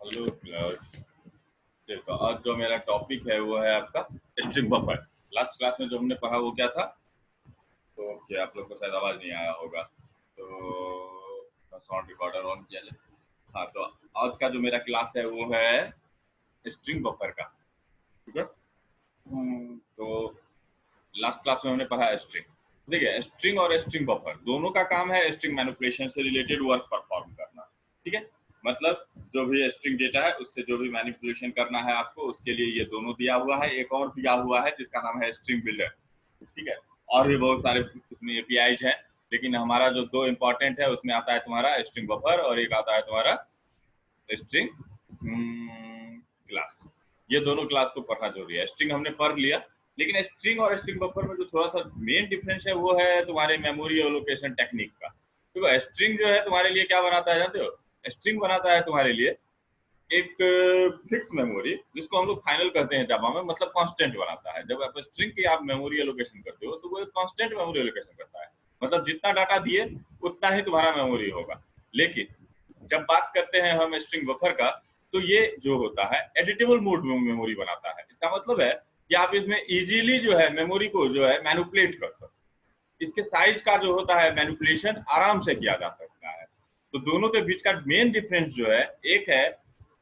Hello class. देखो आज जो मेरा टॉपिक है वो है आपका स्ट्रिंग बफर। लास्ट क्लास में जो हमने पढ़ा वो क्या था? तो क्या आप लोग को शायद आवाज नहीं आया होगा, तो साउंड रिकॉर्डर ऑन किया जाए। हाँ, तो आज का जो मेरा क्लास है वो है स्ट्रिंग बफर का। ठीक है। तो लास्ट क्लास में हमने पढ़ा स्ट्रिंग। देखिए, स्ट्रिंग और स्ट्रिंग बफर दोनों का काम है स्ट्रिंग मैनिपुलेशन से रिलेटेड वर्क परफॉर्म करना। ठीक है। मतलब जो भी स्ट्रिंग डेटा है उससे जो भी मैनिपुलेशन करना है आपको, उसके लिए ये दोनों दिया हुआ है। एक और दिया हुआ है जिसका नाम है स्ट्रिंग बिल्डर। ठीक है। और भी बहुत सारे उसमें एपीआईज हैं, लेकिन हमारा जो दो इंपॉर्टेंट है उसमें आता है तुम्हारा स्ट्रिंग बफर और एक आता है तुम्हारा स्ट्रिंग क्लास। ये दोनों क्लास को पढ़ना जरूरी है। स्ट्रिंग हमने पढ़ लिया, लेकिन स्ट्रिंग और स्ट्रिंग बफर में जो थोड़ा सा मेन डिफरेंस है वो है तुम्हारे मेमोरी एलोकेशन टेक्निक का। देखो, स्ट्रिंग जो है तुम्हारे लिए क्या बनाता है जानते हो? स्ट्रिंग बनाता है तुम्हारे लिए एक फिक्स मेमोरी, जिसको हम लोग फाइनल कहते हैं जावा में, मतलब कांस्टेंट बनाता है। जब आप स्ट्रिंग की आप मेमोरी एलोकेशन करते हो तो वो एक कांस्टेंट मेमोरी एलोकेशन करता है। मतलब जितना डाटा दिए उतना ही तुम्हारा मेमोरी होगा। लेकिन जब बात करते हैं हम स्ट्रिंग बफर का, तो ये जो होता है एडिटेबल मोड में मेमोरी बनाता है। इसका मतलब है कि आप इसमें इजीली जो है मेमोरी को जो है मैनिपुलेट कर सकते हो। इसके साइज का जो होता है मैनिपुलेशन आराम से किया जा सकता है। तो दोनों के बीच का मेन डिफरेंस जो है, एक है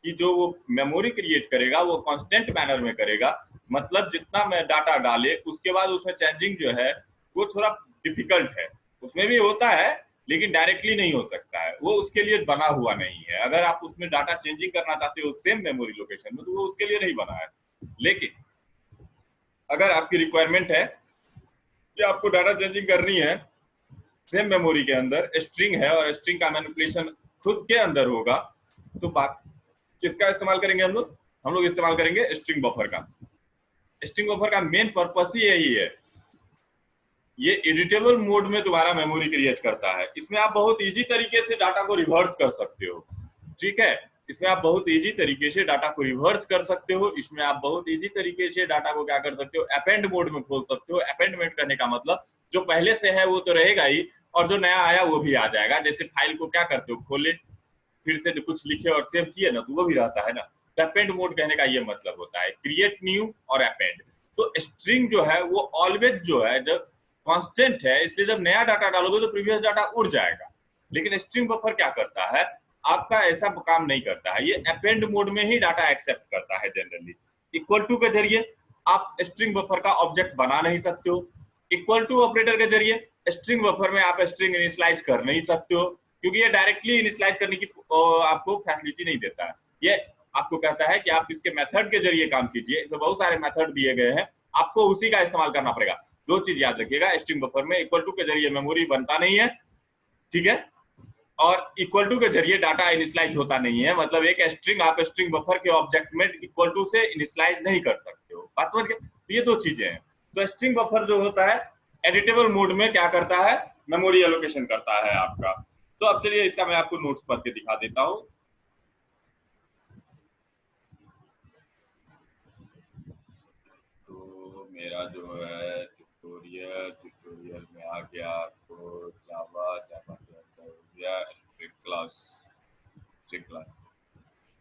कि जो वो मेमोरी क्रिएट करेगा वो कांस्टेंट मैनर में करेगा। मतलब जितना मैं डाटा डाले उसके बाद उसमें चेंजिंग जो है वो थोड़ा डिफिकल्ट है। उसमें भी होता है लेकिन डायरेक्टली नहीं हो सकता है, वो उसके लिए बना हुआ नहीं है। अगर आप उसमें डाटा चेंजिंग करना चाहते हो सेम मेमोरी लोकेशन में, तो वो उसके लिए नहीं बना है। लेकिन अगर आपकी रिक्वायरमेंट है कि आपको डाटा चेंजिंग करनी है सेम मेमोरी के अंदर, स्ट्रिंग है और स्ट्रिंग का मैनिपुलेशन खुद के अंदर होगा, तो बात किसका इस्तेमाल करेंगे हम लोग? हम लोग इस्तेमाल करेंगे स्ट्रिंग बफर का। स्ट्रिंग बफर का मेन पर्पस ही यही है, ये एडिटेबल मोड में तुम्हारा मेमोरी क्रिएट करता है। इसमें आप बहुत इजी तरीके से डाटा को रिवर्स कर सकते हो। ठीक है। इसमें आप बहुत इजी तरीके से डाटा को रिवर्स कर सकते हो। इसमें आप बहुत इजी तरीके से डाटा को क्या कर सकते हो, अपेंड मोड में खोल सकते हो। अपेंडमेंट करने का मतलब जो पहले से है वो तो रहेगा ही, और जो नया आया वो भी आ जाएगा। जैसे फाइल को क्या करते हो, खोले, फिर से कुछ लिखे और सेव किए ना, तो वो भी रहता है ना। तो अपेंड मोड कहने का ये मतलब होता है क्रिएट न्यू और अपेंड। तो स्ट्रिंग जो है वो ऑलवेज जो है जब कांस्टेंट है, इसलिए जब नया डाटा डालोगे तो प्रीवियस डाटा उड़ जाएगा। लेकिन स्ट्रिंग बफर क्या करता है, आपका ऐसा काम नहीं करता है। ये अपेंड मोड में ही डाटा एक्सेप्ट करता है जनरली। इक्वल टू के जरिए आप स्ट्रिंग बफर का ऑब्जेक्ट बना नहीं सकते हो। इक्वल टू ऑपरेटर के जरिए स्ट्रिंग बफर में आप स्ट्रिंग इनिशियलाइज कर नहीं सकते हो, क्योंकि ये डायरेक्टली इनिशियलाइज करने की आपको फैसिलिटी नहीं देता है। ये आपको कहता है कि आप इसके मेथड के जरिए काम कीजिए। इसे बहुत सारे मेथड दिए गए हैं, आपको उसी का इस्तेमाल करना पड़ेगा। दो चीज याद रखिएगा, स्ट्रिंग बफर में इक्वल टू के जरिए मेमोरी बनता नहीं है। ठीक है। और इक्वल टू के जरिए डाटा इनिशियलाइज होता नहीं है। मतलब एक स्ट्रिंग आप स्ट्रिंग बफर के ऑब्जेक्ट में इक्वल टू से इनिशियलाइज नहीं कर सकते हो। बात समझ गए? तो ये दो चीजें हैं। तो स्ट्रिंग बफर जो होता है एडिटेबल मोड में क्या करता है, मेमोरी एलोकेशन करता है आपका। तो अब चलिए इसका मैं आपको नोट्स पढ़ के दिखा देता हूँ। तो मेरा जो है ट्यूटोरियल में आ गया, तो जावा जावा के अंदर हो गया स्ट्रिंग क्लास।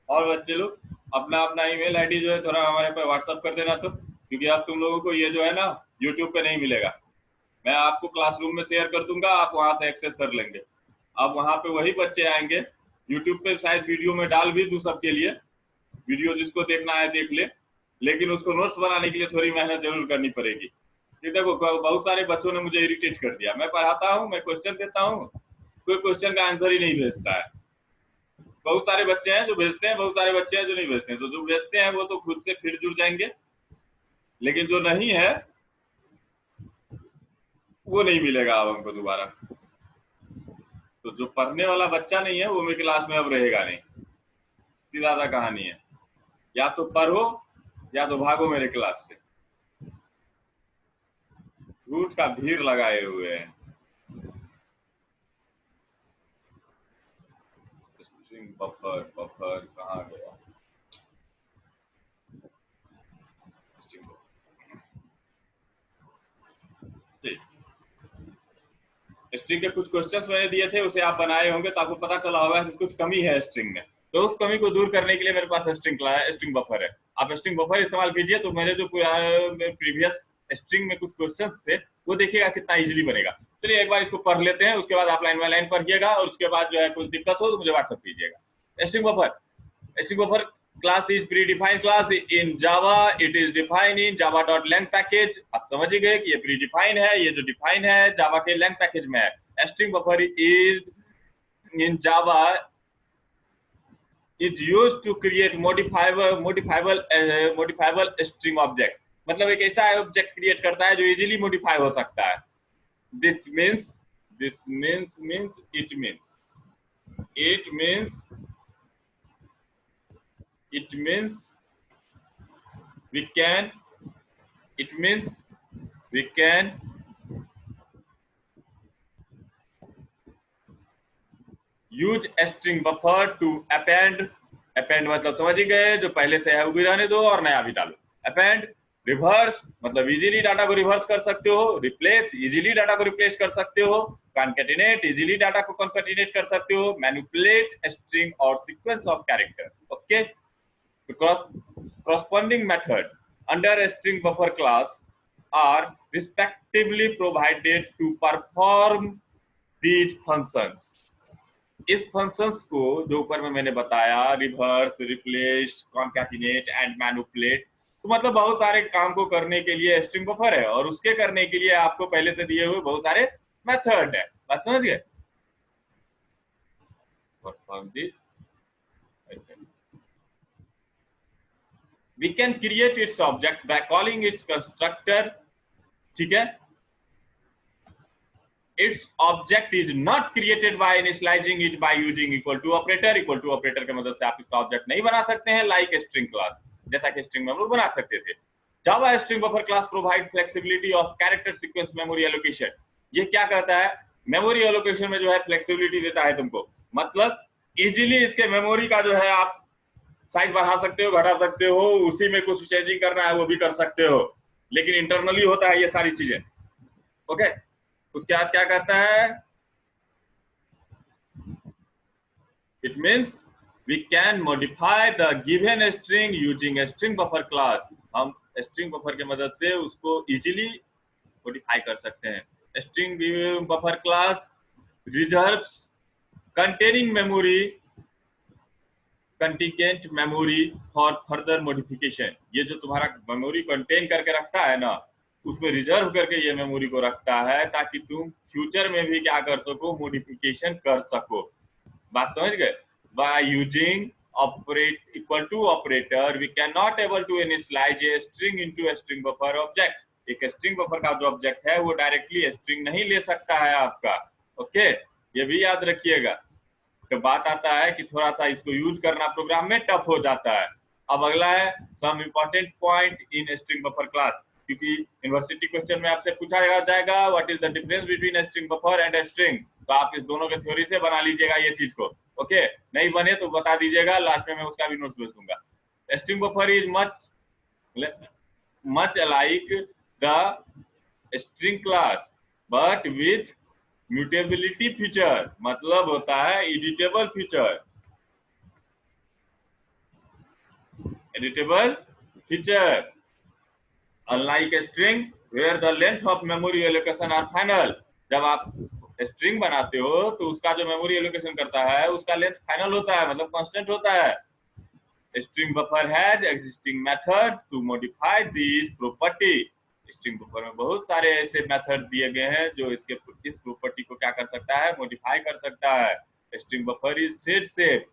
और बच्चे लोग अपना अपना ईमेल आईडी जो है थोड़ा हमारे पे व्हाट्सअप कर देना, तो क्योंकि अब तुम लोगों को ये जो है ना यूट्यूब पे नहीं मिलेगा। मैं आपको क्लासरूम में शेयर कर दूंगा, आप वहां से एक्सेस कर लेंगे। अब वहां पे वही बच्चे आएंगे। यूट्यूब पे शायद वीडियो में डाल भी दूं सबके लिए, वीडियो जिसको देखना है देख ले। लेकिन उसको नोट्स बनाने के लिए थोड़ी मेहनत जरूर करनी पड़ेगी। ये देखो, बहुत सारे बच्चों ने मुझे इरिटेट कर दिया। मैं पढ़ाता हूँ, मैं क्वेश्चन देता हूँ, कोई क्वेश्चन का आंसर ही नहीं भेजता है। बहुत सारे बच्चे हैं जो भेजते हैं, बहुत सारे बच्चे हैं जो नहीं भेजते हैं। तो जो भेजते हैं वो तो खुद से फिर जुड़ जाएंगे, लेकिन जो नहीं है वो नहीं मिलेगा अब हमको दोबारा। तो जो पढ़ने वाला बच्चा नहीं है वो मेरी क्लास में अब रहेगा नहीं। सीधा सा कहानी है, या तो पढ़ो या तो भागो मेरे क्लास से। झूठ का भीड़ लगाए हुए हैं। स्ट्रिंग बफर बफर कहाँ गया? स्ट्रिंग ठीक। स्ट्रिंग के कुछ क्वेश्चंस मैंने दिए थे, उसे आप बनाए होंगे तो आपको पता चला होगा कि कुछ कमी है स्ट्रिंग में। तो उस कमी को दूर करने के लिए मेरे पास स्ट्रिंग बफर है। आप स्ट्रिंग बफर इस्तेमाल कीजिए तो मेरे जो प्रीवियस स्ट्रिंग में कुछ क्वेश्चंस थे वो देखिएगा कितना इजीली बनेगा। चलिए एक बार इसको पढ़ लेते हैं, उसके बाद आप लाइन बाय लाइन पढ़िएगा और उसके बाद जो है कुछ दिक्कत हो तो मुझे व्हाट्सएप कीजिएगा। String buffer class is predefined class in Java. It is defined in java.lang package. आप समझ ही गए कि ये predefined है, ये जो define है Java के lang package में है। string buffer is in Java is used to create modifiable string object। मतलब एक ऐसा ऑब्जेक्ट क्रिएट करता है जो इजीली मॉडिफाई हो सकता है। This means we can use string buffer to append मतलब समझ ही गए, जो पहले से है वो भी रहने दो और नया भी डालो। append, रिवर्स मतलब इजीली डाटा को रिवर्स कर सकते हो, रिप्लेस इजीली डाटा को रिप्लेस कर सकते हो, concatenate इजीली डाटा को concatenate कर सकते हो, manipulate string और sequence of character। Okay, the corresponding method under a string buffer class are respectively provided to perform these functions। इस फंक्शंस को जो ऊपर में मैंने बताया, reverse, replace, concatenate and manipulate, तो मतलब बहुत सारे काम को करने के लिए स्ट्रिंग बफर है और उसके करने के लिए आपको पहले से दिए हुए बहुत सारे मेथड है। बात समझ गए? We can create its object by calling its constructor। ठीक है, its object is not created by initializing it by using equal to operator। equal to operator के मदद से आप इसका ऑब्जेक्ट नहीं बना सकते हैं like string class, जैसा कि स्ट्रिंग में हम लोग बना सकते थे। Java string buffer class provide flexibility of character sequence memory allocation। ये क्या कहता है? मेमोरी एलोकेशन में जो है फ्लेक्सिबिलिटी देता है तुमको, मतलब इजीली इसके मेमोरी का जो है आप साइज बढ़ा सकते हो, घटा सकते हो, उसी में कुछ चेंजिंग करना है वो भी कर सकते हो, लेकिन इंटरनली होता है ये सारी चीजें। ओके, उसके बाद क्या कहता है? It means we can modify the given string using a string buffer class। हम string buffer के मदद से उसको इजीली मॉडिफाई कर सकते हैं। string buffer class reserves containing memory contingent memory for further modification। ये जो तुम्हारा मेमोरी कंटेन करके रखता है ना, उसमें रिजर्व करके ये मेमोरी को रखता है ताकि तुम फ्यूचर में भी क्या कर सको, मॉडिफिकेशन कर सको। बात समझ गए? by using operate equal to operator we cannot able to initialize a string into a string buffer object। एक स्ट्रिंग बफर का जो ऑब्जेक्ट है वो डायरेक्टली स्ट्रिंग नहीं ले सकता है आपका। ओके, ये भी याद रखिएगा। तो बात आता है कि थोड़ा सा इसको यूज करना प्रोग्राम में टफ हो जाता है। अब अगला है some important point in string buffer class, क्योंकि यूनिवर्सिटी क्वेश्चन में आपसे पूछा जाएगा what is the difference between string buffer and string. तो आप इस दोनों के थ्योरी से बना लीजिएगा ये चीज को। ओके, नहीं बने तो बता दीजिएगा, लास्ट में मैं उसका भी नोट्स भेज दूंगा। String buffer is much like the string class but with mutability feature, मतलब होता है editable feature. Unlike string where the length of memory allocation are final. जब आप स्ट्रिंग बनाते हो तो उसका जो मेमोरी एलोकेशन करता है उसका लेंथ फाइनल होता है, मतलब कांस्टेंट होता है। String buffer has existing method to modify this property. String buffer में बहुत सारे ऐसे मेथड दिए गए हैं जो इस प्रॉपर्टी को क्या कर सकता है, मॉडिफाई कर सकता है। String buffer is thread safe.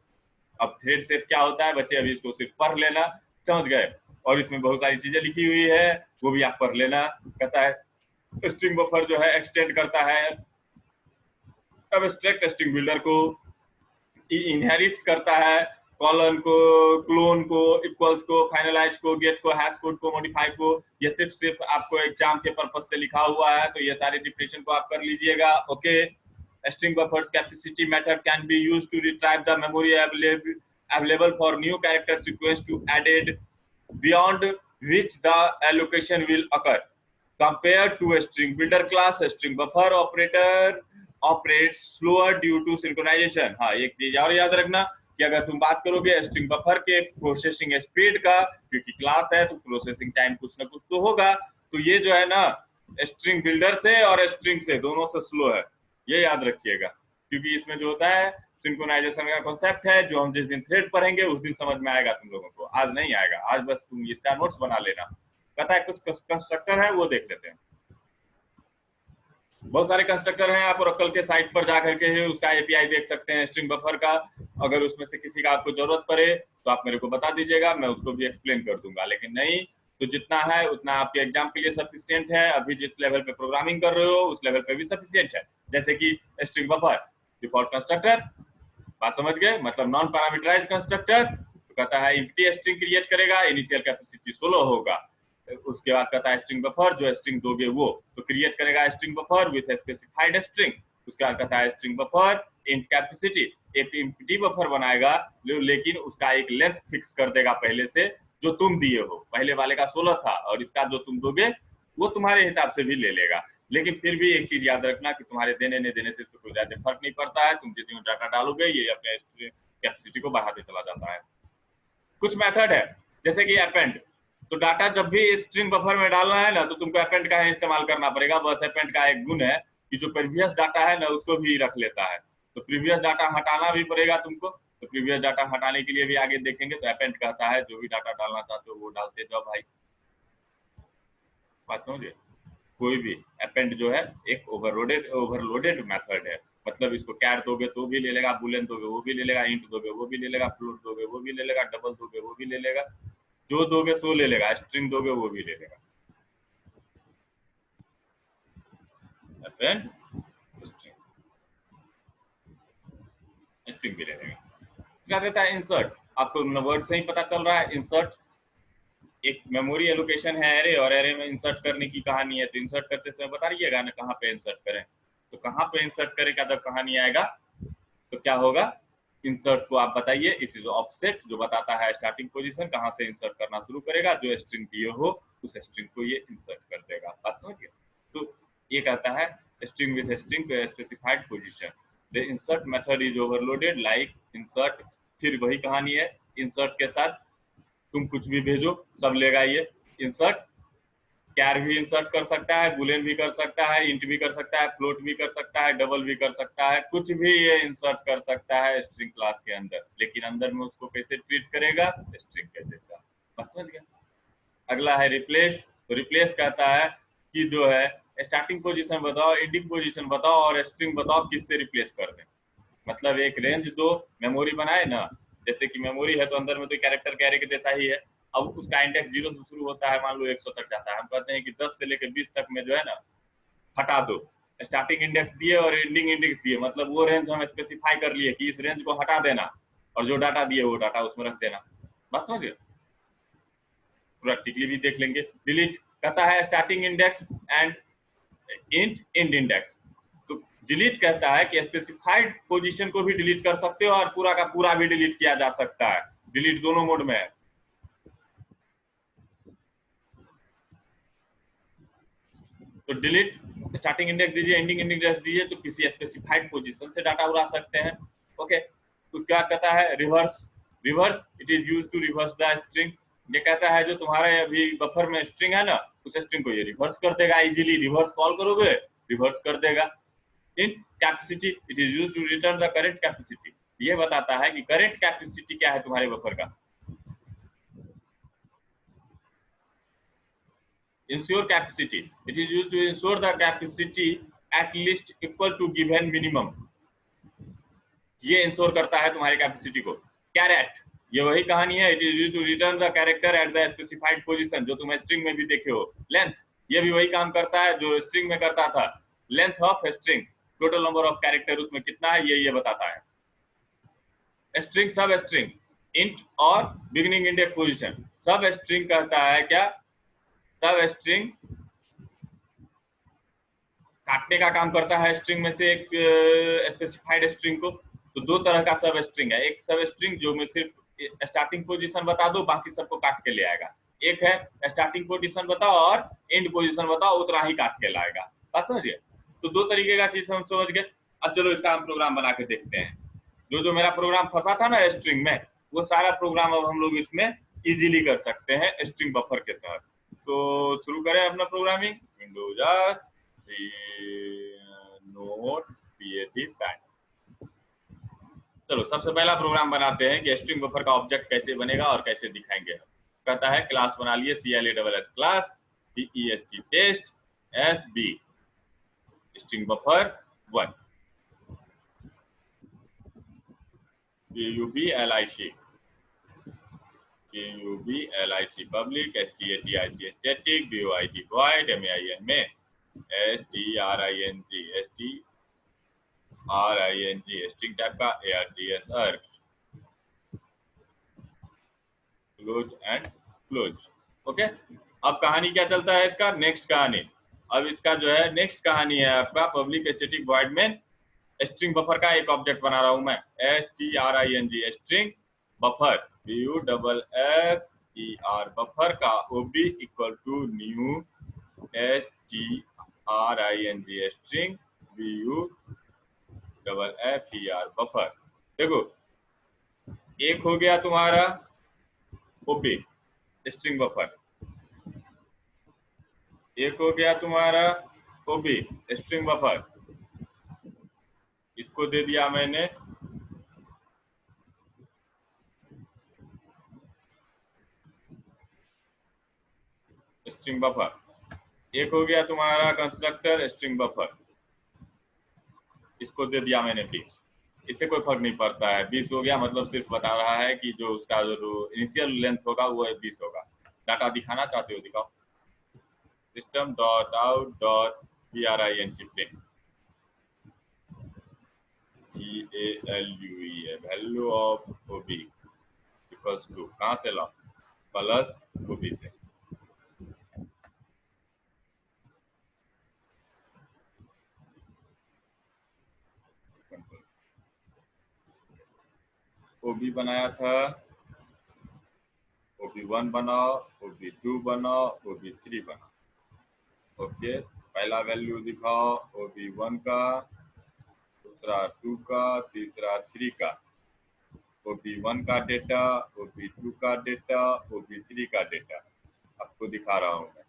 अब थ्रेड सेफ क्या होता है बच्चे, अभी इसको सिर्फ पढ़ लेना, समझ गए, और इसमें बहुत सारी चीजें लिखी हुई है वो भी आप पढ़ लेना। कहता है स्ट्रिंग बफर जो है एक्सटेंड करता है एब्स्ट्रैक्ट स्ट्रिंग बिल्डर को, इनहेरिट्स करता है कॉलन को, क्लोन को, इक्वल्स को, फाइनलाइज को, गेट को, हैश कोड को, मॉडिफाई को। ये सिर्फ आपको एग्जाम के पर्पज से लिखा हुआ है, तो ये सारे डिफिनेशन को आप कर लीजिएगा। Okay, string buffers capacity method can be used to retrieve the memory available for new character sequence to added beyond which the allocation will occur compared to a string builder class। string buffer operator operates slower due to synchronization। हाँ, एक चीज और याद रखना, कि अगर तुम बात करोगे स्ट्रिंग बफर के प्रोसेसिंग स्पीड का, क्योंकि क्लास है तो प्रोसेसिंग टाइम कुछ ना कुछ तो होगा, तो ये जो है ना स्ट्रिंग बिल्डर से और स्ट्रिंग से दोनों से स्लो है, ये याद रखिएगा। क्योंकि इसमें जो होता है सिंक्रोनाइजेशन का कॉन्सेप्ट है, जो हम जिस दिन थ्रेड पढ़ेंगे उस दिन समझ में आएगा तुम लोगों को, आज नहीं आएगा। आज बस तुम इसका नोट्स बना लेना। पता है कुछ कंस्ट्रक्टर है वो देख लेते हैं। बहुत सारे कंस्ट्रक्टर हैं, आप ओरेकल के साइट पर जाकर के उसका एपीआई देख सकते हैं स्ट्रिंग बफर का। अगर उसमें से किसी का आपको जरूरत पड़े तो आप मेरे को बता दीजिएगा, मैं उसको भी एक्सप्लेन कर दूंगा। लेकिन नहीं तो जितना है उतना आपके एग्जाम के लिए सफिशियंट है। अभी जिस लेवल पे प्रोग्रामिंग कर रहे हो उस लेवल पे भी सफिशियंट है। जैसे कि स्ट्रिंग बफर डिफॉल्ट कंस्ट्रक्टर, बात समझ गए, मतलब नॉन पैरामीटराइज कंस्ट्रक्टर। तो कहता है एम्प्टी स्ट्रिंग क्रिएट करेगा, इनिशियल कैपेसिटी 16 होगा। उसके बाद कहता है स्ट्रिंग बफर, जो स्ट्रिंग दोगे वो तो क्रिएट करेगा string buffer with specified string. उसके बाद कहता है स्ट्रिंग बफर इंट कैपेसिटी, एक एम्प्टी बफर बनाएगा लेकिन उसका एक लेंथ फिक्स कर देगा पहले से, जो तुम दिए हो। पहले वाले का 16 था और इसका जो तुम दोगे वो तुम्हारे हिसाब से भी ले लेगा। लेकिन फिर भी एक चीज याद रखना कि तुम्हारे देने नहीं देने से इसको कोई ज्यादा फर्क नहीं पड़ता है। तुम जितनी डाटा डालोगे ये अपने कैपेसिटी को बढ़ाते चला जाता है। कुछ मेथड है जैसे कि अपेंड, तो डाटा जब भी स्ट्रिंग बफर में डालना है ना तो तुमको अपेंड का इस्तेमाल करना पड़ेगा। बस अपेंड का एक गुण है कि जो प्रीवियस डाटा है ना उसको भी रख लेता है, तो प्रीवियस डाटा हटाना भी पड़ेगा तुमको। तो प्रीवियस डाटा हटाने के लिए भी आगे देखेंगे। तो अपेंड कहता है जो भी डाटा डालना चाहते हो वो डालते जाओ भाई, बात समझिए। कोई भी अपेंड जो है एक ओवरलोडेड मेथड है, मतलब इसको कैर दोगे तो भी ले लेगा, बुलेन दोगे वो भी ले लेगा, इंट दोगे वो भी ले लेगा, फ्लोट दोगे वो भी ले लेगा, डबल दोगे वो भी ले लेगा, जो दोगे सो ले लेगा, स्ट्रिंग दोगे वो भी ले लेगा। अपेंड स्ट्रिंग भी ले लेगा। क्या देता है इंसर्ट, आपको वर्ड से ही पता चल रहा है। इंसर्ट एक मेमोरी एलोकेशन है एरे, और एरे में इंसर्ट करने की कहानी है। तो इंसर्ट करते समय बता रहिएगा ना कहाँ पे इंसर्ट करें, तो कहाँ पे इंसर्ट करें का जब कहानी आएगा तो क्या होगा, इंसर्ट को आप बताइए। इट इज ऑफसेट, जो बताता है स्टार्टिंग पोजीशन कहाँ से इंसर्ट करना शुरू करेगा। जो स्ट्रिंग दिए हो उस स्ट्रिंग को ये इंसर्ट कर देगा, बात समझिए। तो ये कहता है स्ट्रिंग विद स्ट्रिंग पे specified position, the insert method is overloaded like insert. फिर वही कहानी है, इंसर्ट के साथ तुम कुछ भी भेजो सब लेगा ये। इंसर्ट कैर भी इंसर्ट कर सकता है, बुलियन भी कर सकता है, इंट भी कर सकता है, फ्लोट भी कर सकता है, डबल भी कर सकता है, कुछ भी ये इंसर्ट कर सकता है स्ट्रिंग क्लास के अंदर। लेकिन अंदर में उसको कैसे ट्रीट करेगा, स्ट्रिंग के जैसा, समझ गया। अगला है रिप्लेस। तो रिप्लेस कहता है कि जो है स्टार्टिंग पोजीशन बताओ, एंडिंग पोजीशन बताओ और स्ट्रिंग बताओ किससे रिप्लेस कर दें। मतलब एक रेंज दो, मेमोरी बनाए ना, जैसे कि मेमोरी है तो अंदर में तो कैरेक्टर कैरे के जैसा ही है। अब उसका इंडेक्स 0 से शुरू होता है, मान लो 100 तक जाता है। हम कहते हैं कि 10 से लेकर 20 तक में जो है ना हटा दो। स्टार्टिंग इंडेक्स दिए और एंडिंग इंडेक्स दिए, मतलब वो रेंज हम स्पेसिफाई कर लिए कि इस रेंज को हटा देना और जो डाटा दिए वो डाटा उसमें रख देना, बात समझिए। प्रैक्टिकली भी देख लेंगे। डिलीट कहता है starting index and and index. तो डिलीट कहता है कि स्पेसिफाइड पोजीशन को भी डिलीट कर सकते हो और पूरा का पूरा भी डिलीट किया जा सकता है। डिलीट दोनों मोड में है। तो डिलीट स्टार्टिंग इंडेक्स दीजिए, एंडिंग इंडेक्स दीजिए, तो किसी स्पेसिफाइड पोजीशन से डाटा उड़ा सकते हैं। ओके, उसके बाद कहता है reverse. Reverse it is used to reverse the string. ये कहता है जो तुम्हारे अभी बफर में स्ट्रिंग है ना उस स्ट्रिंग को ये रिवर्स कर देगा। इजीली रिवर्स कॉल करोगे रिवर्स कर देगा। In capacity it is used to return the current capacity. ये बताता है कि करेंट कैपेसिटी क्या है तुम्हारे बफर का। Ensure capacity, it is used to ensure the capacity at least equal to given minimum। ये इंश्योर करता है तुम्हारी कैपेसिटी को। कैरेट, ये वही कहानी है। It is used to return the character at the specified position, जो तुम स्ट्रिंग में भी देखे हो। लेंथ, ये भी वही काम करता है जो स्ट्रिंग में करता था। Length of string, total number of character उसमें कितना है ये बताता है। स्ट्रिंग सब स्ट्रिंग, इंट और बिगिनिंग इंडेक्स पोजीशन। सब स्ट्रिंग कहता है क्या, सब स्ट्रिंग काटने का काम करता है स्ट्रिंग में से एक स्पेसिफाइड स्ट्रिंग को। तो दो तरह का सब स्ट्रिंग है। एक सब स्ट्रिंग जो में सिर्फ स्टार्टिंग पोजीशन बता दो बाकी सबको काट के ले आएगा। एक है स्टार्टिंग पोजीशन बताओ और एंड पोजीशन बताओ उतना ही काट के लाएगा, बात समझिए। तो दो तरीके का चीज हम समझ गए। अब चलो इसका हम प्रोग्राम बना के देखते हैं। जो जो मेरा प्रोग्राम फंसा था ना स्ट्रिंग में, वो सारा प्रोग्राम अब हम लोग इसमें इजीली कर सकते हैं स्ट्रिंग बफर के तहत। तो शुरू करें अपना programming. Windows R, note, PAT। चलो सबसे पहला प्रोग्राम बनाते हैं कि स्ट्रिंग बफर का ऑब्जेक्ट कैसे बनेगा और कैसे दिखाएंगे। कहता है क्लास बना लिए, CLASS class, TEST test, SB string buffer 1, KUBLIC public, STATIC static, VOID void, MAIN main, STRING string type का, ARGS args, close and close. Okay, अब कहानी क्या चलता है इसका, नेक्स्ट कहानी। अब इसका जो है नेक्स्ट कहानी है आपका पब्लिक स्टैटिक वॉइड में स्ट्रिंग बफर का एक ऑब्जेक्ट बना रहा हूं मैं, STRING string buffer, BUFFER buffer का OB equal to new STRING string BUFFER buffer. देखो एक हो गया तुम्हारा OB स्ट्रिंग बफर, एक हो गया तुम्हारा OB स्ट्रिंग बफर, इसको दे दिया मैंने स्ट्रिंग बफर। एक हो गया तुम्हारा कंस्ट्रक्टर स्ट्रिंग बफर, इसको दे दिया मैंने 20। इससे कोई फर्क नहीं पड़ता है, 20 हो गया मतलब सिर्फ बता रहा है कि जो उसका जो इनिशियल लेंथ होगा वो 20 होगा। डाटा दिखाना चाहते हो दिखाओ, system dot out dot PRINT print VALUE value of OB equals to, कहाँ से ला, प्लस OB से। OB बनाया था, OB1 बनाओ, OB2 बनाओ, OB3 बनाओ। ओके, पहला वैल्यू दिखाओ OB1 का, दूसरा 2 का, तीसरा 3 का, OB1 का डेटा, OB2 का डेटा, OB3 का डेटा आपको दिखा रहा हूँ मैं।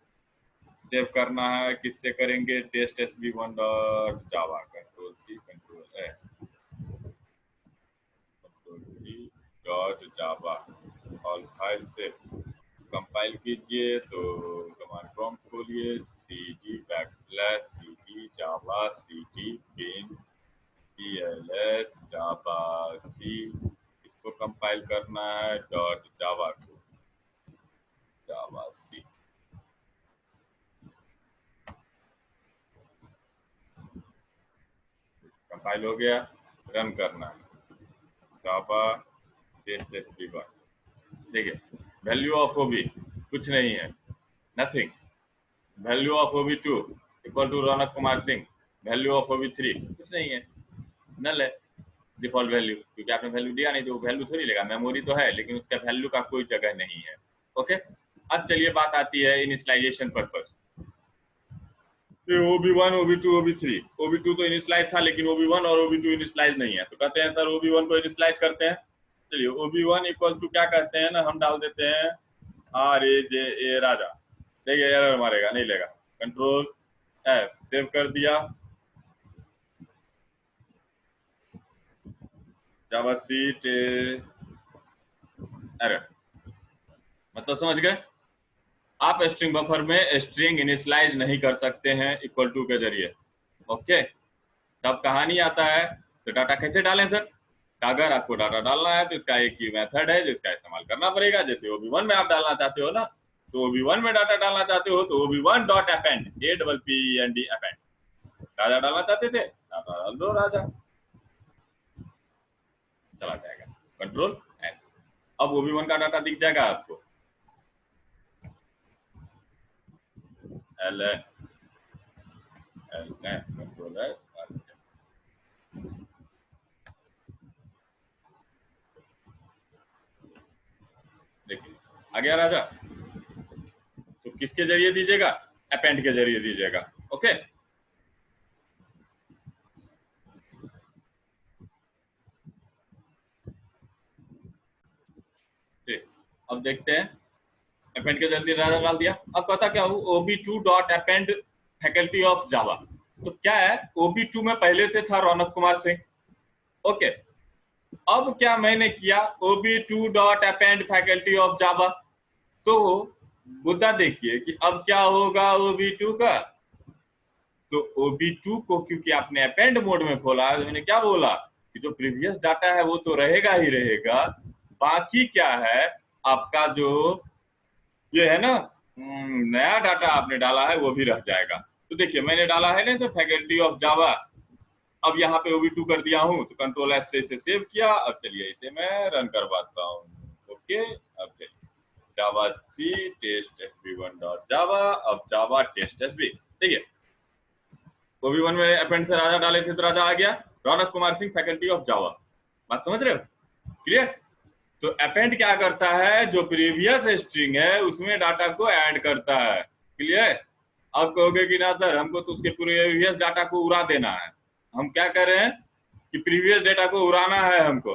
सेव करना है, किससे करेंगे, test SB1 dot Java, Ctrl+C Ctrl+S dot Java, all file से कंपाइल कीजिए। तो कमांड प्रॉम्प्ट खोलिए, CD Java CD bin TLS Java C, इसको कंपाइल करना है, डॉट जावा को जावा C। कंपाइल हो गया, रन करना है, जावा टेस्ट SB1। देखिए वैल्यू ऑफ OB कुछ नहीं है, nothing. Value of OB2 equal to Raunak Kumar Singh, value of OB3 कुछ नहीं है, नल है डिफॉल्ट वैल्यू, क्योंकि आपने वैल्यू दिया नहीं तो वो वैल्यू थोड़ी लेगा। मेमोरी तो है लेकिन उसका वैल्यू का कोई जगह नहीं है। ओके, अब चलिए बात आती है initialisation purpose. OB1 OB2 OB3 तो इनिशियलाइज था, लेकिन OB1 और OB2 इनिशियलाइज नहीं है। तो कहते हैं सर OB1 को इनिशियलाइज करते हैं। चलिए OB1 इक्वल टू क्या कहते हैं ना, हम डाल देते हैं RAJA राजा। देखिए एरर मारेगा, नहीं लेगा, Ctrl+S सेव कर दिया, जावा C एरर, मतलब समझ गए आप स्ट्रिंग बफर में स्ट्रिंग इनिशियलाइज नहीं कर सकते हैं इक्वल टू के जरिए। ओके, तब कहानी आता है तो डाटा कैसे डालें सर। अगर आपको डाटा डालना है तो इसका एक ही मेथड है जिसका इस्तेमाल करना पड़ेगा। जैसे OB1 में आप डालना चाहते हो ना, तो OB1 में डाटा डालना चाहते हो तो OB1 dot append, APPEND append, राजा डालना चाहते थे, डाटा डाल दो, राजा चला जाएगा, Ctrl+S। अब OB1 का डाटा दिख जाएगा आपको, LN Ctrl+S। देखिए आ गया राजा। तो किसके जरिए दीजिएगा, अपेंड के जरिए दीजिएगा। ओके, अब देखते हैं, अपेंड के जल्दी राजा डाल दिया। अब कहता क्या हूँ, OB2 dot append faculty of जावा। तो क्या है, OB2 में पहले से था रौनक कुमार सिंह। ओके, अब क्या मैंने किया, OB2 dot append faculty of जावा। तो मुद्दा देखिए कि अब क्या होगा OB2 का। तो OB2 को क्योंकि आपने अपेंड मोड में खोला है, तो मैंने क्या बोला कि जो प्रीवियस डाटा है वो तो रहेगा ही रहेगा, बाकी क्या है आपका जो ये है ना नया डाटा आपने डाला है वो भी रह जाएगा। तो देखिए मैंने डाला है ना फैकल्टी ऑफ जावा, अब यहाँ पे OB2 कर दिया हूँ, तो कंट्रोल एस से इसे सेव किया। अब चलिए इसे मैं रन करवाता हूँ। ओके, अब चलिए जावा सी टेस्ट sb1 डॉट जावा, अब जावा टेस्ट sb। देखिए OB1 में अपेंड से राजा डाले थे तो राजा आ गया, Raunak Kumar Singh faculty of Java. बात समझ रहे हो, क्लियर। तो अपेंड क्या करता है, जो प्रीवियस स्ट्रिंग है उसमें डाटा को ऐड करता है, क्लियर। अब कहोगे कि ना सर हमको तो उसके प्रीवियस डाटा को उड़ा देना है, हम क्या कर रहे हैं कि प्रीवियस डाटा को उड़ाना है हमको।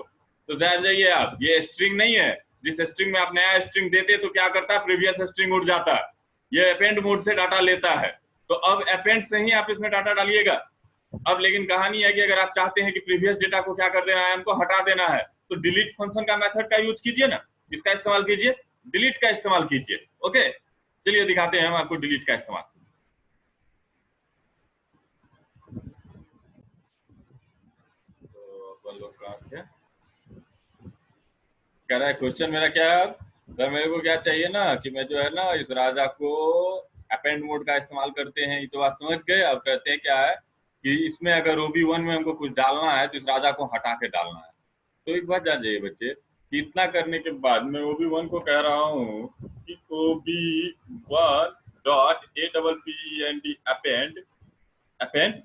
तो जाइए आप, ये स्ट्रिंग नहीं है, जिस स्ट्रिंग में आप नया स्ट्रिंग देते तो क्या करता है, प्रीवियस स्ट्रिंग उड़ जाता है, ये अपेंड मोड से डाटा लेता है। तो अब अपेंड से ही आप इसमें डाटा डालिएगा। अब लेकिन कहानी है कि अगर आप चाहते हैं कि प्रीवियस डेटा को क्या कर देना है, हमको हटा देना है, तो डिलीट फंक्शन का मेथड का यूज कीजिए ना, इसका इस्तेमाल कीजिए, डिलीट का इस्तेमाल कीजिए। ओके, चलिए दिखाते हैं हम आपको डिलीट का इस्तेमाल। तो अपन लोग कहाँ थे, कह रहा है क्वेश्चन मेरा क्या है, तो मेरे को क्या चाहिए ना कि मैं जो है ना इस राजा को अपेंड मोड का इस्तेमाल करते हैं, ये तो बात समझ गए। अब कहते हैं क्या है कि इसमें अगर OB1 में हमको कुछ डालना है तो इस राजा को हटा के डालना है। तो एक बात जान जाइए बच्चे कि इतना करने के बाद मैं OB1 को कह रहा हूँ कि OB1 dot APPEND append append,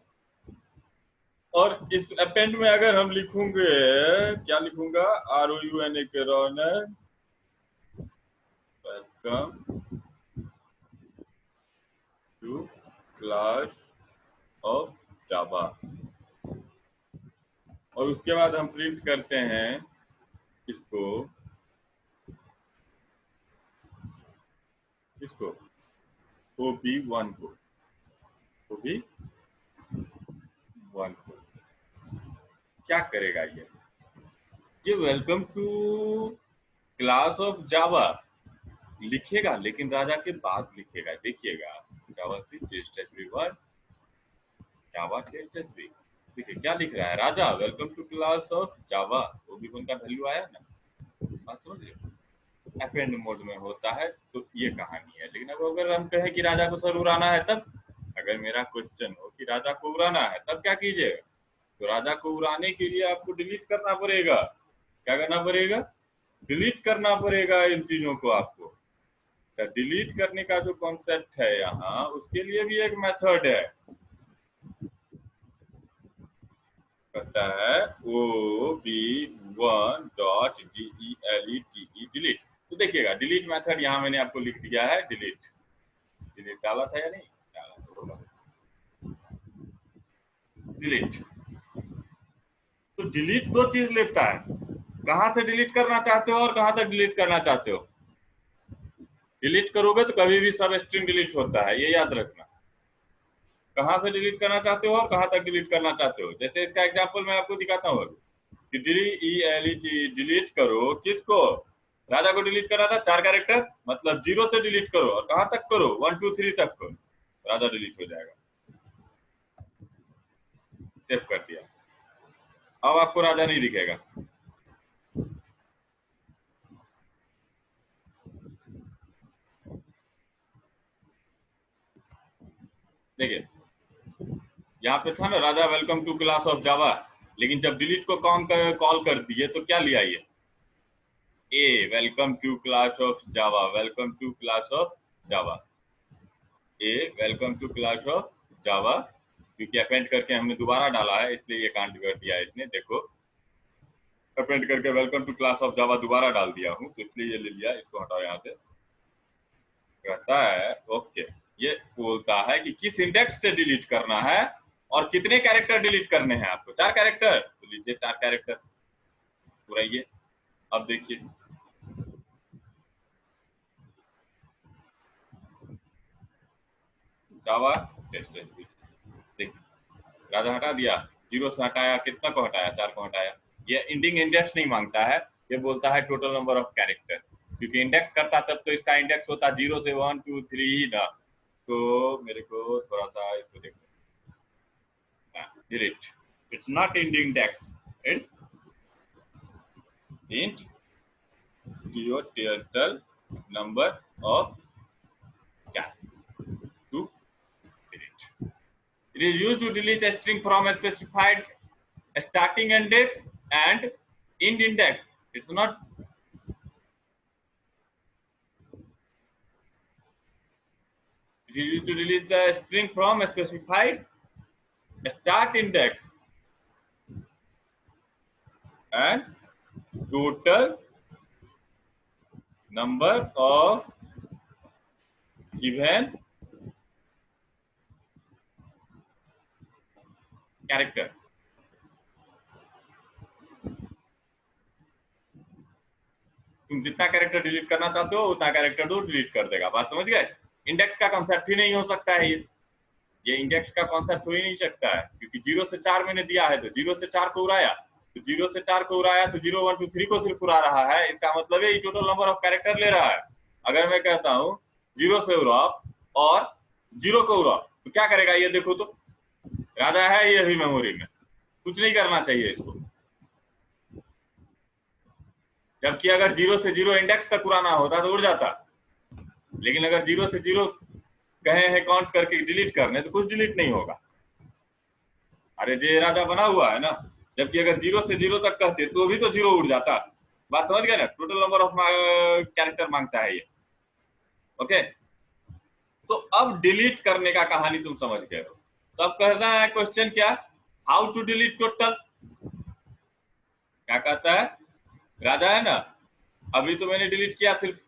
और इस अपेंड में अगर हम लिखूंगे, क्या लिखूंगा, ROUNA के Raunak welcome to class of Java, और उसके बाद हम प्रिंट करते हैं इसको इसको OB1 को, OB1 को क्या करेगा ये welcome to class of Java लिखेगा, लेकिन राजा के बाद लिखेगा। देखिएगा जावा सी test everyone, Java test SB, देखिए क्या लिख रहा है, Raja welcome to class of Java, OB1 का वैल्यू आया ना। बात समझ रहे, अपेंड मोड में होता है तो ये कहानी है। लेकिन अब अगर हम कहें कि राजा को सर उड़ाना है, तब अगर मेरा क्वेश्चन हो कि राजा को उड़ाना है तब क्या कीजिएगा, तो राजा को उड़ाने के लिए आपको डिलीट करना पड़ेगा। क्या करना पड़ेगा, डिलीट करना पड़ेगा इन चीजों को आपको। डिलीट करने का जो कॉन्सेप्ट है यहाँ, उसके लिए भी एक मेथड है, कहता है OB1 डॉट DELETE डिलीट। तो देखिएगा डिलीट मेथड यहाँ मैंने आपको लिख दिया है, डिलीट डिलीट डाला था या नहीं डाला, डिलीट। तो डिलीट दो चीज लेता है, कहां से डिलीट करना चाहते हो और कहां तक डिलीट करना चाहते हो। डिलीट करोगे तो कभी भी सब स्ट्रिंग डिलीट होता है, ये याद रखना। कहां से डिलीट करना चाहते हो और कहां तक डिलीट करना चाहते हो। जैसे इसका एग्जांपल मैं आपको दिखाता हूँ कि DELET डिलीट करो किसको, राजा को डिलीट करना था, 4 कैरेक्टर, मतलब 0 से डिलीट करो, और कहां तक करो, 1 2 3 तक करो, राजा डिलीट हो जाएगा। सेव कर दिया, अब आपको राजा नहीं दिखेगा। देखिए यहाँ पे था ना Raja welcome to class of Java, लेकिन जब डिलीट को कॉल कर दिए तो क्या लिया ये, A welcome to class of Java, welcome to class of Java, A welcome to class of Java, क्योंकि अपेंड करके हमने दोबारा डाला है इसलिए ये कांड कर दिया इसने। देखो अपेंड करके welcome to class of Java दोबारा डाल दिया हूँ, तो इसलिए ये ले लिया, इसको हटाओ यहाँ से। कहता है ओके, ये बोलता है कि किस इंडेक्स से डिलीट करना है और कितने कैरेक्टर डिलीट करने हैं आपको, 4 कैरेक्टर, तो लीजिए 4 कैरेक्टर पूरा ये। अब देखिए जावा टेस्ट एसपी। देख, राजा हटा दिया, जीरो से हटाया, कितना को हटाया, 4 को हटाया। ये इंडिंग इंडेक्स नहीं मांगता है, ये बोलता है टोटल नंबर ऑफ कैरेक्टर, क्योंकि इंडेक्स करता तब तो इसका इंडेक्स होता 0 से 1 2 3 ही ना। तो मेरे को थोड़ा सा इसको देखो, delete, it's not ending index, it's int your total number of characters to delete. It is used to delete a string from a specified starting index and end index. It's not. It is used to delete the string from a specified start index and total number of given character. तुम जितना character delete करना चाहते हो उतना character दो, delete कर देगा। बात समझ गए? इंडेक्स का कंसेप्ट ही नहीं हो सकता है ये इंडेक्स का कॉन्सेप्ट हो ही नहीं सकता है, क्योंकि 0 से 4 मैंने दिया है, तो 0 से 4 को उड़ाया, तो 0 से 4 को उड़ाया तो 0 1 2 3 को सिर्फ उड़ा रहा है। इसका मतलब है ये टोटल नंबर ऑफ कैरेक्टर ले रहा है। अगर मैं कहता हूँ 0 से उड़ाओ और 0 को उड़ाओ तो क्या करेगा ये देखो तो, राजा है ये भी मेमोरी में, कुछ नहीं करना चाहिए इसको। जबकि अगर 0 से 0 इंडेक्स तक उड़ाना होता तो उड़ जाता, लेकिन अगर 0 से 0 कहे हैं काउंट करके डिलीट करने तो कुछ डिलीट नहीं होगा। अरे जे राजा बना हुआ है ना, जबकि अगर 0 से 0 तक कहते तो भी तो 0 उड़ जाता। बात समझ गए ना? टोटल नंबर ऑफ कैरेक्टर मांगता है ये। ओके, तो अब डिलीट करने का कहानी तुम समझ गए हो। तो अब कहना है क्वेश्चन क्या, हाउ टू डिलीट टोटल। क्या कहता है, राजा है ना, अभी तो मैंने डिलीट किया सिर्फ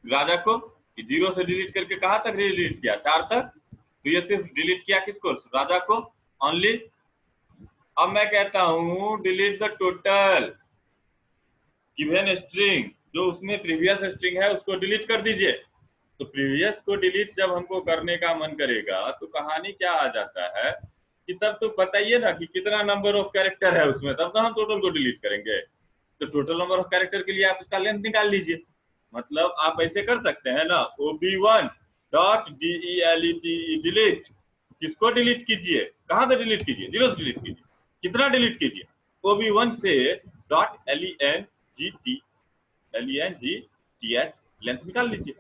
राजा को, 0 से डिलीट करके कहां तक डिलीट किया, 4 तक, तो ये सिर्फ डिलीट किया किसको, राजा को ओनली। अब मैं कहता हूं delete the total given string, जो उसमें प्रीवियस स्ट्रिंग है उसको डिलीट कर दीजिए। तो प्रीवियस को डिलीट जब हमको करने का मन करेगा तो कहानी क्या आ जाता है कि तब तो बताइए ना कि कितना नंबर ऑफ कैरेक्टर है उसमें, तब तो हम टोटल को डिलीट करेंगे। तो टोटल नंबर ऑफ कैरेक्टर के लिए आप इसका लेंथ निकाल लीजिए। मतलब आप ऐसे कर सकते हैं ना, ob1 डॉट delete, डिलीट, किसको डिलीट कीजिए, कहां से डिलीट कीजिए, 0 से डिलीट कीजिए। कितना डिलीट कीजिए, ob1 से डॉट length लेंथ निकाल लीजिए।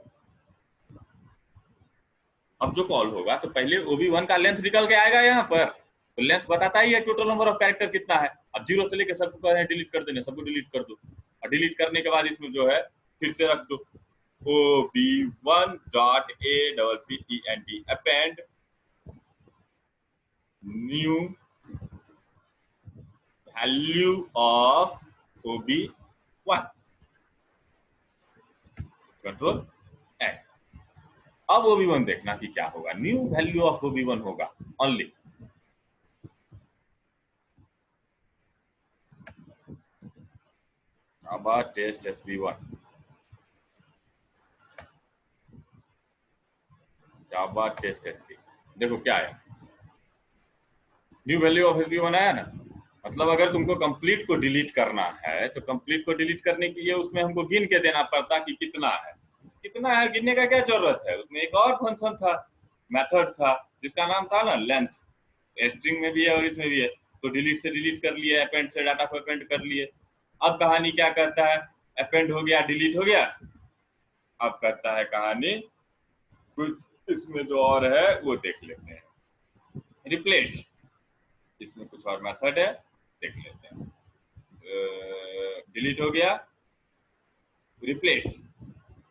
अब जो कॉल होगा तो पहले ob1 का लेंथ निकल के आएगा यहाँ पर, तो लेंथ बताता ही है टोटल नंबर ऑफ कैरेक्टर कितना है। अब 0 से लेकर सबको कह रहे हैं डिलीट कर देने, सबको डिलीट कर दो, और डिलीट करने के बाद इसमें जो है फिर से रख दो ob1 dot append append new value of ob1 control S. अब ob1 देखना कि क्या होगा, न्यू वैल्यू ऑफ ob1 होगा only Java test sp1, Java test sp। देखो क्या है, न्यू वैल्यू ऑफ sp1 आया ना। मतलब अगर तुमको कंप्लीट को डिलीट करना है तो कंप्लीट को डिलीट करने के लिए उसमें हमको गिन के देना पड़ता कि कितना है, कितना है गिनने का क्या जरूरत है। उसमें एक और फंक्शन था, मेथड था, जिसका नाम था ना लेंथ, स्ट्रिंग में भी है और इसमें भी है। तो डिलीट से डिलीट कर लिए, अपेंड से डाटा को अपेंड कर लिए। अब कहानी क्या करता है, अपेंड हो गया, डिलीट हो गया। अब करता है कहानी कुछ इसमें जो और है वो देख लेते हैं, रिप्लेस, इसमें कुछ और मेथड है, देख लेते हैं। डिलीट हो गया, रिप्लेस,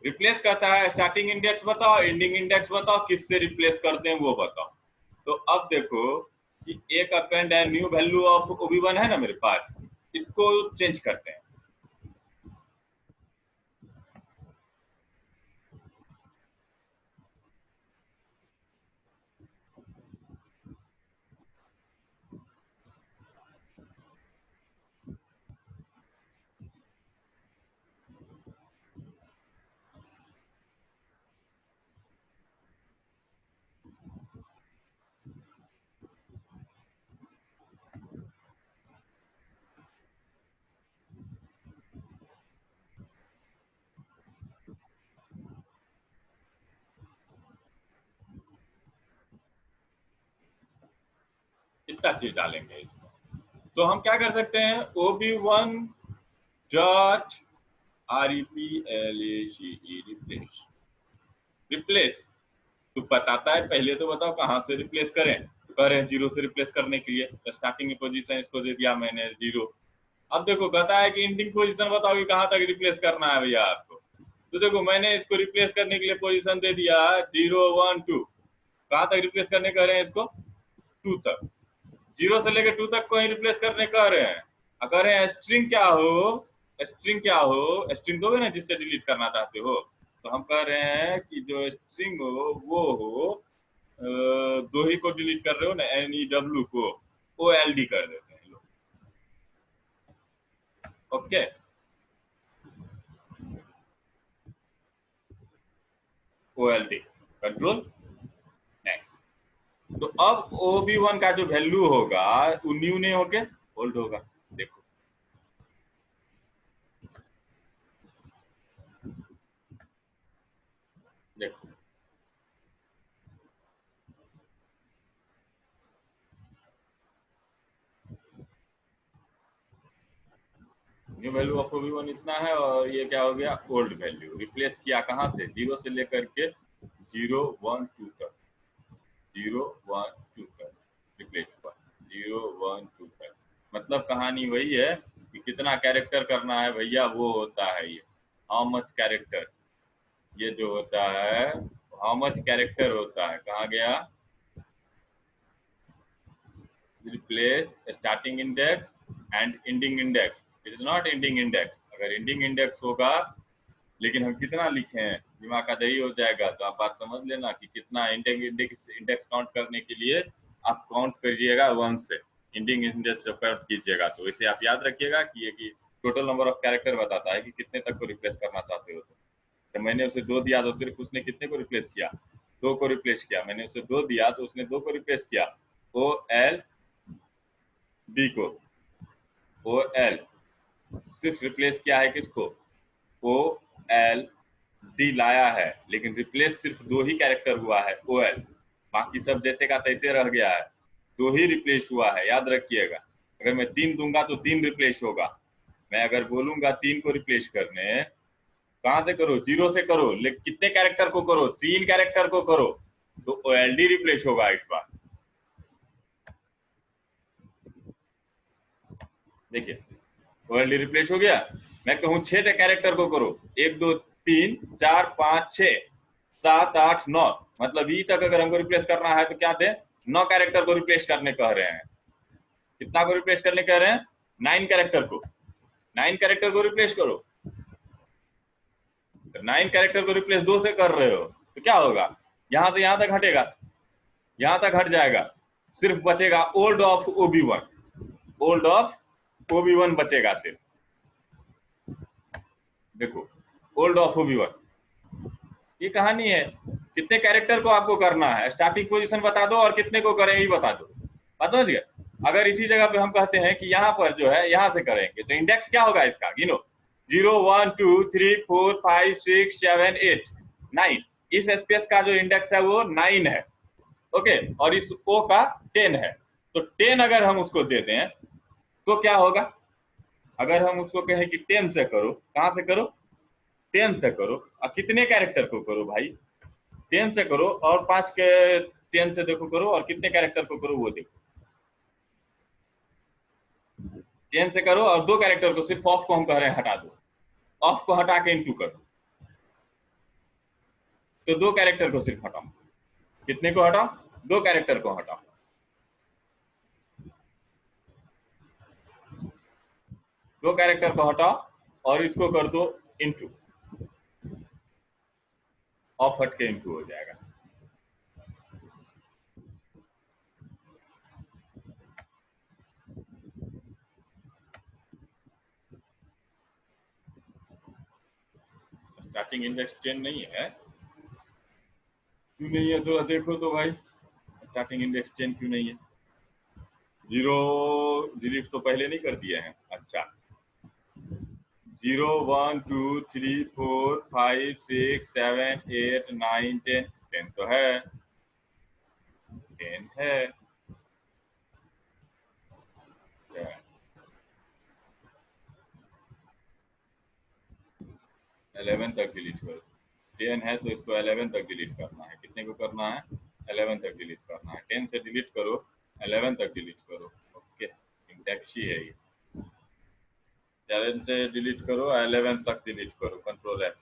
रिप्लेस करता है स्टार्टिंग इंडेक्स बताओ, एंडिंग इंडेक्स बताओ, किससे रिप्लेस करते हैं वो बताओ। तो अब देखो कि एक अपेंड है, न्यू वैल्यू ऑफ ob1 है ना मेरे पास, इसको चेंज करते हैं। एक्स्ट्रा चीज डालेंगे इसमें। तो हम क्या कर सकते हैं, OB1 dot REPLACE replace. Replace तो बताता है, पहले तो बताओ कहाँ से रिप्लेस करें। तो कह रहे हैं 0 से रिप्लेस करने के लिए, तो स्टार्टिंग पोजीशन इसको दे दिया मैंने 0। अब देखो कहता है कि एंडिंग पोजीशन बताओ कि कहाँ तक रिप्लेस करना है भैया आपको। तो देखो मैंने इसको रिप्लेस करने के लिए पोजीशन दे दिया 0 1 2। कहाँ तक रिप्लेस करने कह रहे हैं इसको, 2 तक। 0 से लेकर 2 तक को ही रिप्लेस करने कह रहे हैं। कह रहे हैं स्ट्रिंग क्या हो, स्ट्रिंग क्या हो, स्ट्रिंग दोगे ना जिससे डिलीट करना चाहते हो। तो हम कह रहे हैं कि जो स्ट्रिंग हो वो हो, दो ही को डिलीट कर रहे हो ना, NEW को OLD कर देते हैं लोग। Okay, OLD control next. तो अब OB1 का जो वैल्यू होगा वो न्यू नहीं होके ओल्ड होगा। देखो देखो न्यू वैल्यू ऑफ OB1 इतना है, और ये क्या हो गया, ओल्ड वैल्यू। रिप्लेस किया कहाँ से, 0 से लेकर के 0 1 2 तक, 0 1 2 तक रिप्लेस हुआ, 0 1 2 तक। मतलब कहानी वही है कि कितना कैरेक्टर करना है भैया, वो होता है ये हाउ मच कैरेक्टर। ये जो होता है हाउ मच कैरेक्टर होता है। कहाँ गया, replace starting index and ending index. It is not ending index. अगर एंडिंग इंडेक्स होगा लेकिन हम कितना लिखे हैं, दिमाग का दही हो जाएगा। तो आप बात समझ लेना कि कितना एंडिंग इंडेक्स काउंट करने के लिए आप काउंट करिएगा 1 से। एंडिंग इंडेक्स जब काउंट कीजिएगा तो इसे आप याद रखिएगा कि ये कि टोटल नंबर ऑफ कैरेक्टर बताता है कि कितने तक को रिप्लेस करना चाहते हो। तो मैंने उसे 2 दिया तो सिर्फ उसने कितने को रिप्लेस किया, 2 को रिप्लेस किया। मैंने उसे 2 दिया तो उसने 2 को रिप्लेस किया, OLD को। OL सिर्फ रिप्लेस किया है किसको, OLD लाया है, लेकिन रिप्लेस सिर्फ 2 ही कैरेक्टर हुआ है OL। बाकी सब जैसे का तैसे रह गया है, 2 ही रिप्लेस हुआ है, याद रखिएगा। अगर मैं 3 दूंगा तो 3 रिप्लेस होगा। मैं अगर बोलूंगा 3 को रिप्लेस करने, कहां से करो, 0 से करो, लेकिन कितने कैरेक्टर को करो, 3 कैरेक्टर को करो, तो OLD रिप्लेस होगा इस बार। देखिए OLD रिप्लेस हो गया। मैं कहूं 6 कैरेक्टर को करो, 1 2 3 4 5 6 7 8 9, मतलब ई तक अगर हमको रिप्लेस करना है तो क्या दे, 9 कैरेक्टर को रिप्लेस करने कह रहे हैं। कितना को रिप्लेस करने कह रहे हैं, 9 कैरेक्टर को। 9 कैरेक्टर को रिप्लेस करो। 9 कैरेक्टर को रिप्लेस 2 से कर रहे हो तो क्या होगा, यहां से यहां तक हटेगा, यहां तक हट जाएगा, सिर्फ बचेगा old of OB1। Old of OB1 बचेगा सिर्फ। देखो ओल्ड ऑफ OB1, ये कहानी है। कितने कैरेक्टर को आपको करना है, स्टार्टिंग पोजीशन बता दो और कितने को करें ये बता दो। बात समझ गए। अगर इसी जगह पे हम कहते हैं कि यहाँ पर जो है यहाँ से करेंगे तो इंडेक्स क्या होगा इसका, गिनो, 0 1 2 3 4 5 6 7 8 9। इस स्पेस का जो इंडेक्स है वो 9 है। ओके, और इस O का 10 है। तो 10 अगर हम उसको दे दें तो क्या होगा, अगर हम उसको कहें कि 10 से करो, कहां से करो, 10 से करो। और कितने कैरेक्टर को करो भाई, 10 से करो, और 5 के 10 से देखो करो, और कितने कैरेक्टर को करो वो देखो। 10 से करो और 2 कैरेक्टर को, सिर्फ ऑफ को हम कह रहे हैं हटा दो, ऑफ को हटा के इनटू कर दो। तो 2 कैरेक्टर को सिर्फ हटाओ। कितने को हटाओ, 2 कैरेक्टर को हटाओ। 2 कैरेक्टर को हटाओ और इसको कर दो इनटू, ऑफ हट के इनटू हो जाएगा। स्टार्टिंग इंडेक्स 10 नहीं है, क्यों नहीं है थोड़ा देखो तो भाई, स्टार्टिंग इंडेक्स 10 क्यों नहीं है। 0 डिलीट तो पहले नहीं कर दिए हैं। अच्छा, 0 1 2 3 4 5 6 7 8 9 10 10 तो है, 10 है। 11 तक डिलीट करो। 10 है तो इसको 11 तक डिलीट करना है। कितने को करना है? 11 तक डिलीट करना है। 10 से डिलीट करो, 11 तक डिलीट करो। ओके, इंडेक्स ही है ये। 11 से डिलीट करो, 11 तक डिलीट करो, कंट्रोल F।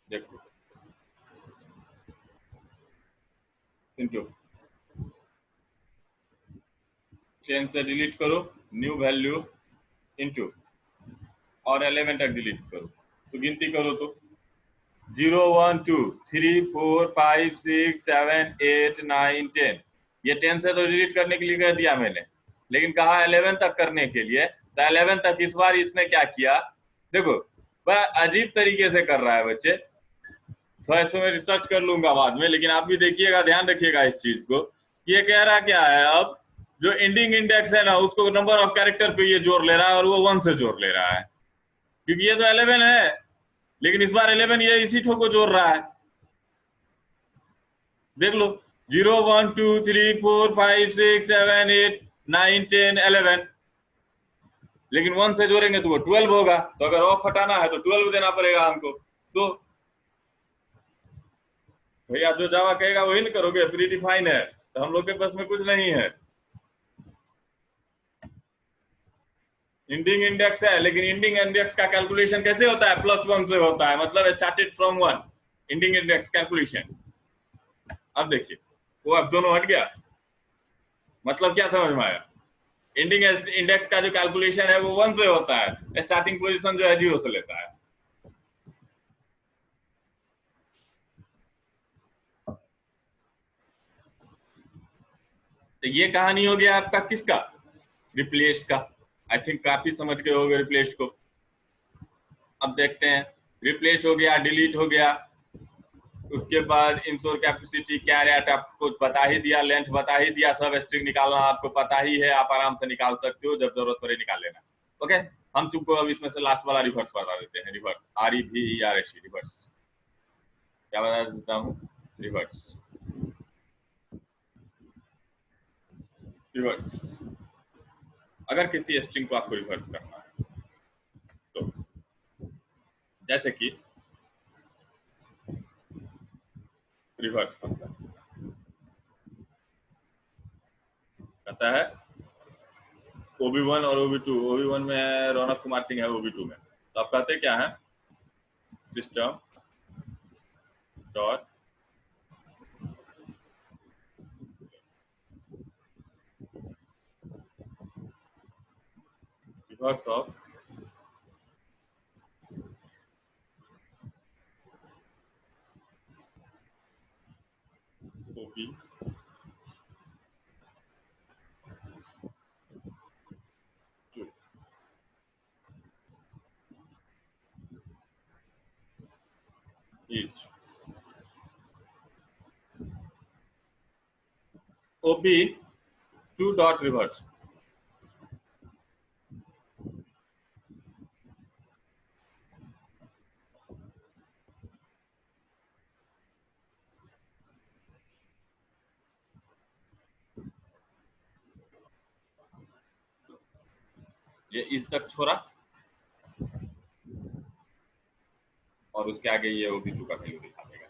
देखो इनटू 10 से डिलीट करो, न्यू वैल्यू इनटू और 11 तक डिलीट करो। तो गिनती करो तो 0 1 2 3 4 5 6 7 8 9 10। ये 10 से तो डिलीट करने के लिए कर दिया मैंने, लेकिन कहा 11 तक करने के लिए। तो 11 तक इस बार इसने क्या किया, देखो बड़ा अजीब तरीके से कर रहा है बच्चे। थोड़ा इसको मैं रिसर्च कर लूंगा बाद में, लेकिन आप भी देखिएगा, ध्यान रखिएगा इस चीज को। ये कह रहा क्या है, अब जो एंडिंग इंडेक्स है ना, उसको नंबर ऑफ कैरेक्टर पे ये जोड़ ले रहा है और वो 1 से जोड़ ले रहा है, क्योंकि ये तो 11 है, लेकिन इस बार 11 ये इसी ठो को जोड़ रहा है। देख लो 0 1 2 3 4 5 6 7 8 9 10 11, लेकिन 1 से जोड़ेंगे तो वो 12 होगा। तो अगर ऑफ हटाना है तो 12 देना पड़ेगा हमको। तो भैया जो जावा कहेगा वही ना करोगे, प्री डिफाइन है, तो हम लोग के पास में कुछ नहीं है। इंडिंग इंडेक्स है, लेकिन इंडिंग इंडेक्स का कैलकुलेशन कैसे होता है? +1 से होता है, मतलब started from 1। Ending index calculation. अब देखिए वो अब दोनों हट गया, मतलब क्या समझ में आया? इंडिंग इंडेक्स का जो कैलकुलेशन है वो 1 से होता है, स्टार्टिंग पोजीशन जो है 0 से लेता है। तो ये कहानी हो गया आपका किसका? रिप्लेस का। आई थिंक काफी समझ गए होंगे रिप्लेस को। अब देखते हैं, रिप्लेस हो गया, डिलीट हो गया, उसके बाद इंश्योर कैपेसिटी क्या रेट आपको बता ही दिया, लेंथ बता ही दिया, सब स्ट्रिंग निकालना आपको पता ही है, आप आराम से निकाल सकते हो, जब जरूरत पड़े निकाल लेना। ओके, हम तुमको अब इसमें से लास्ट वाला रिवर्स बता देते हैं। Reverse, REVERS, reverse. क्या बता देता हूँ? रिवर्स। रिवर्स, अगर किसी स्ट्रिंग को आपको रिवर्स करना है तो जैसे कि रिवर्स फंक्शन कहता है OB1 और OB2। OB1 में रौनक कुमार सिंह है, OB2 में तो आप कहते क्या है? System dot reverse of OB each OB2 dot reverse. ये इस तक छोड़ा और उसके आगे ये OB2 का वैल्यू दिखा देगा।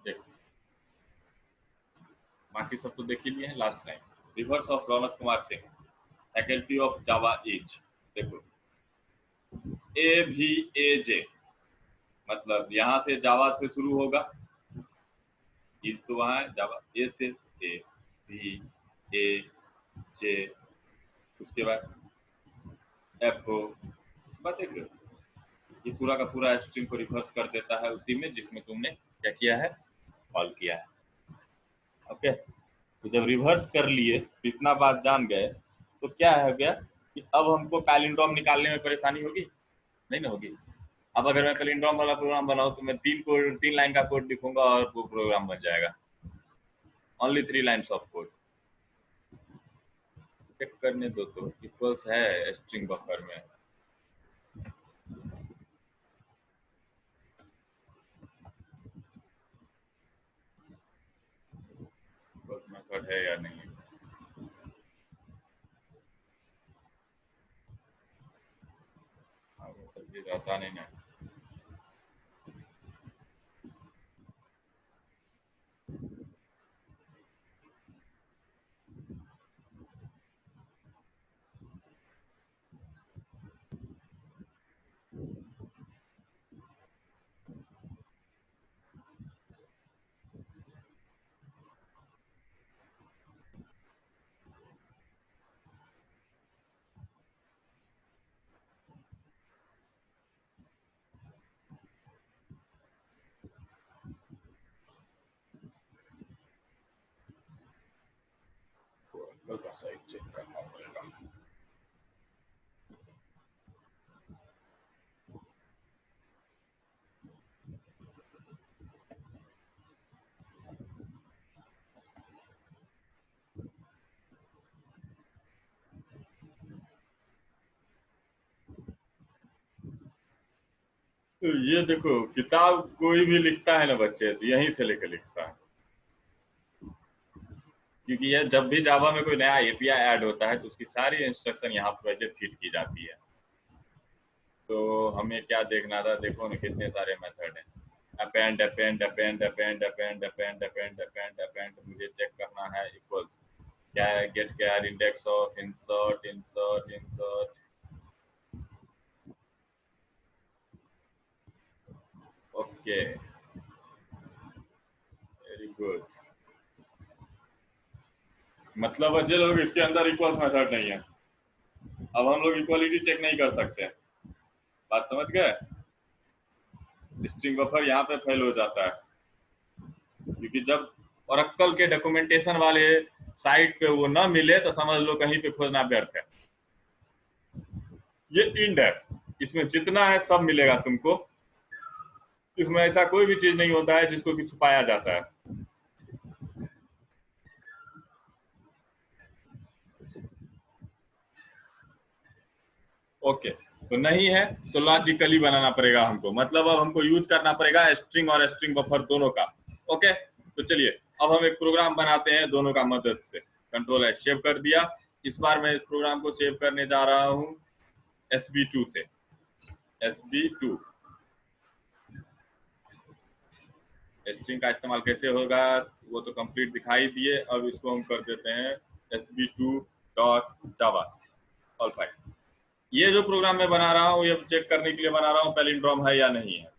देखो बाकी सब तो देख ही लिए हैं। Last time reverse of Raunak Kumar Singh, faculty of Java is. देखो AVAJ, मतलब यहाँ से जावा से शुरू होगा, इज तो वहाँ है, जावा ए से AVAJ, उसके बाद FO। बात देख लो, ये पूरा का पूरा स्ट्रिंग को रिवर्स कर देता है उसी में जिसमें तुमने क्या किया है, कॉल किया है। ओके, तो जब रिवर्स कर लिए, इतना बात जान गए, तो क्या हो गया कि अब हमको पैलिंड्रोम निकालने में परेशानी होगी? नहीं ना होगी। अब अगर मैं पैलिंड्रोम वाला प्रोग्राम बनाऊं तो मैं 3 लाइन का कोड लिखूंगा और वो प्रोग्राम बन जाएगा। Only 3 lines of code. Check करने दो तो इक्वल्स है स्ट्रिंग बफर में। मेथड है या नहीं। हाँ, वो सब चीज आता नहीं ना। तो का साइड चेक करना पड़ेगा। तो ये देखो, किताब कोई भी लिखता है ना बच्चे, तो यहीं से लेकर लिखता है, क्योंकि ये जब भी जावा में कोई नया एपीआई ऐड होता है तो उसकी सारी इंस्ट्रक्शन यहाँ पर पहले फीड की जाती है। तो हमें क्या देखना था, देखो ना कितने सारे मेथड हैं। Append append append append append append append append append, मुझे चेक करना है इक्वल्स क्या है, गेट क्या है, index of, insert insert insert. Okay, very good. मतलब बच्चे लोग इसके अंदर इक्वल्स मेथड नहीं है, अब हम लोग इक्वालिटी चेक नहीं कर सकते। बात समझ गए? स्ट्रिंग बफर यहाँ पे फेल हो जाता है, क्योंकि जब ओरेकल के डॉक्यूमेंटेशन वाले साइट पे वो ना मिले तो समझ लो कहीं पे खोजना व्यर्थ है। ये इंड है, इसमें जितना है सब मिलेगा तुमको, इसमें ऐसा कोई भी चीज नहीं होता है जिसको कि छुपाया जाता है। ओके, तो नहीं है तो लॉजिकली बनाना पड़ेगा हमको, मतलब अब हमको यूज करना पड़ेगा स्ट्रिंग और स्ट्रिंग बफर दोनों का। ओके, तो चलिए अब हम एक प्रोग्राम बनाते हैं दोनों का मदद से। कंट्रोल एच सेव कर दिया। इस बार मैं इस प्रोग्राम को सेव करने जा रहा हूँ SB2 से। SB2 स्ट्रिंग का इस्तेमाल कैसे होगा वो तो कंप्लीट दिखाई दिए, अब इसको हम कर देते हैं SB2.java ऑल फाइल। ये जो प्रोग्राम मैं बना रहा हूँ ये चेक करने के लिए बना रहा हूँ पैलिंड्रोम है या नहीं है।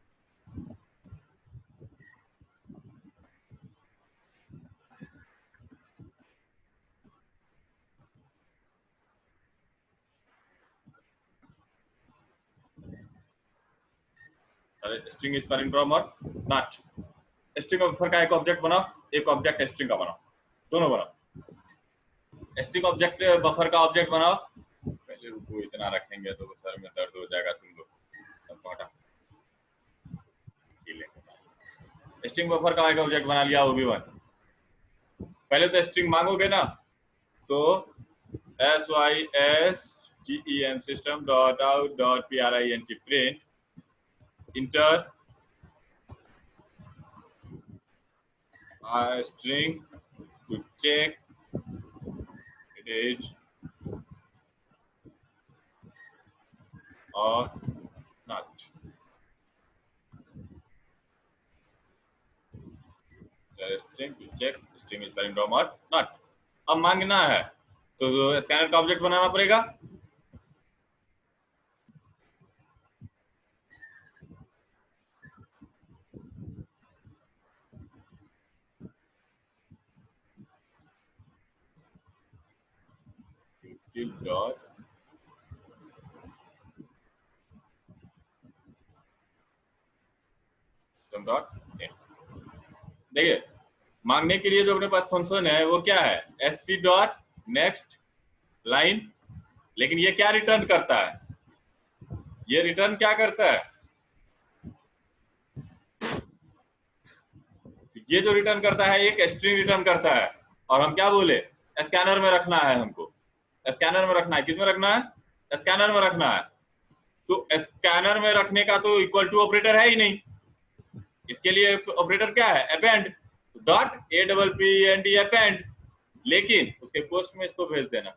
स्ट्रिंग इज पैलिंड्रोम और नॉट। स्ट्रिंग बफर का एक ऑब्जेक्ट बनाओ, एक ऑब्जेक्ट स्ट्रिंग का बनाओ, दोनों बनाओ। स्ट्रिंग ऑब्जेक्ट बफर का ऑब्जेक्ट बनाओ। पहले रुको, इतना रखेंगे तो सर में दर्द हो जाएगा तुम लोग। स्ट्रिंग बफर का एक ऑब्जेक्ट बना लिया OB1। पहले तो स्ट्रिंग मांगोगे ना, तो SYSTEM system.out.print print enter a string to check it is or not. String to check string is palindrome or not. अब मांगना है तो स्कैनर का ऑब्जेक्ट बनाना पड़ेगा। डॉट देखिए, मांगने के लिए जो अपने पास फंक्शन है वो क्या है, SC डॉट नेक्स्ट लाइन। लेकिन ये क्या रिटर्न करता है, ये रिटर्न क्या करता है, ये जो रिटर्न करता है एक स्ट्रिंग रिटर्न करता है। और हम क्या बोले, स्कैनर में रखना है हमको, स्कैनर में रखना है। किस में रखना है, स्कैनर में रखना है। तो स्कैनर में रखने का तो इक्वल टू ऑपरेटर है ही नहीं, इसके लिए ऑपरेटर क्या है, अपेंड। Dot APPEND append. लेकिन उसके पोस्ट में इसको भेज देना।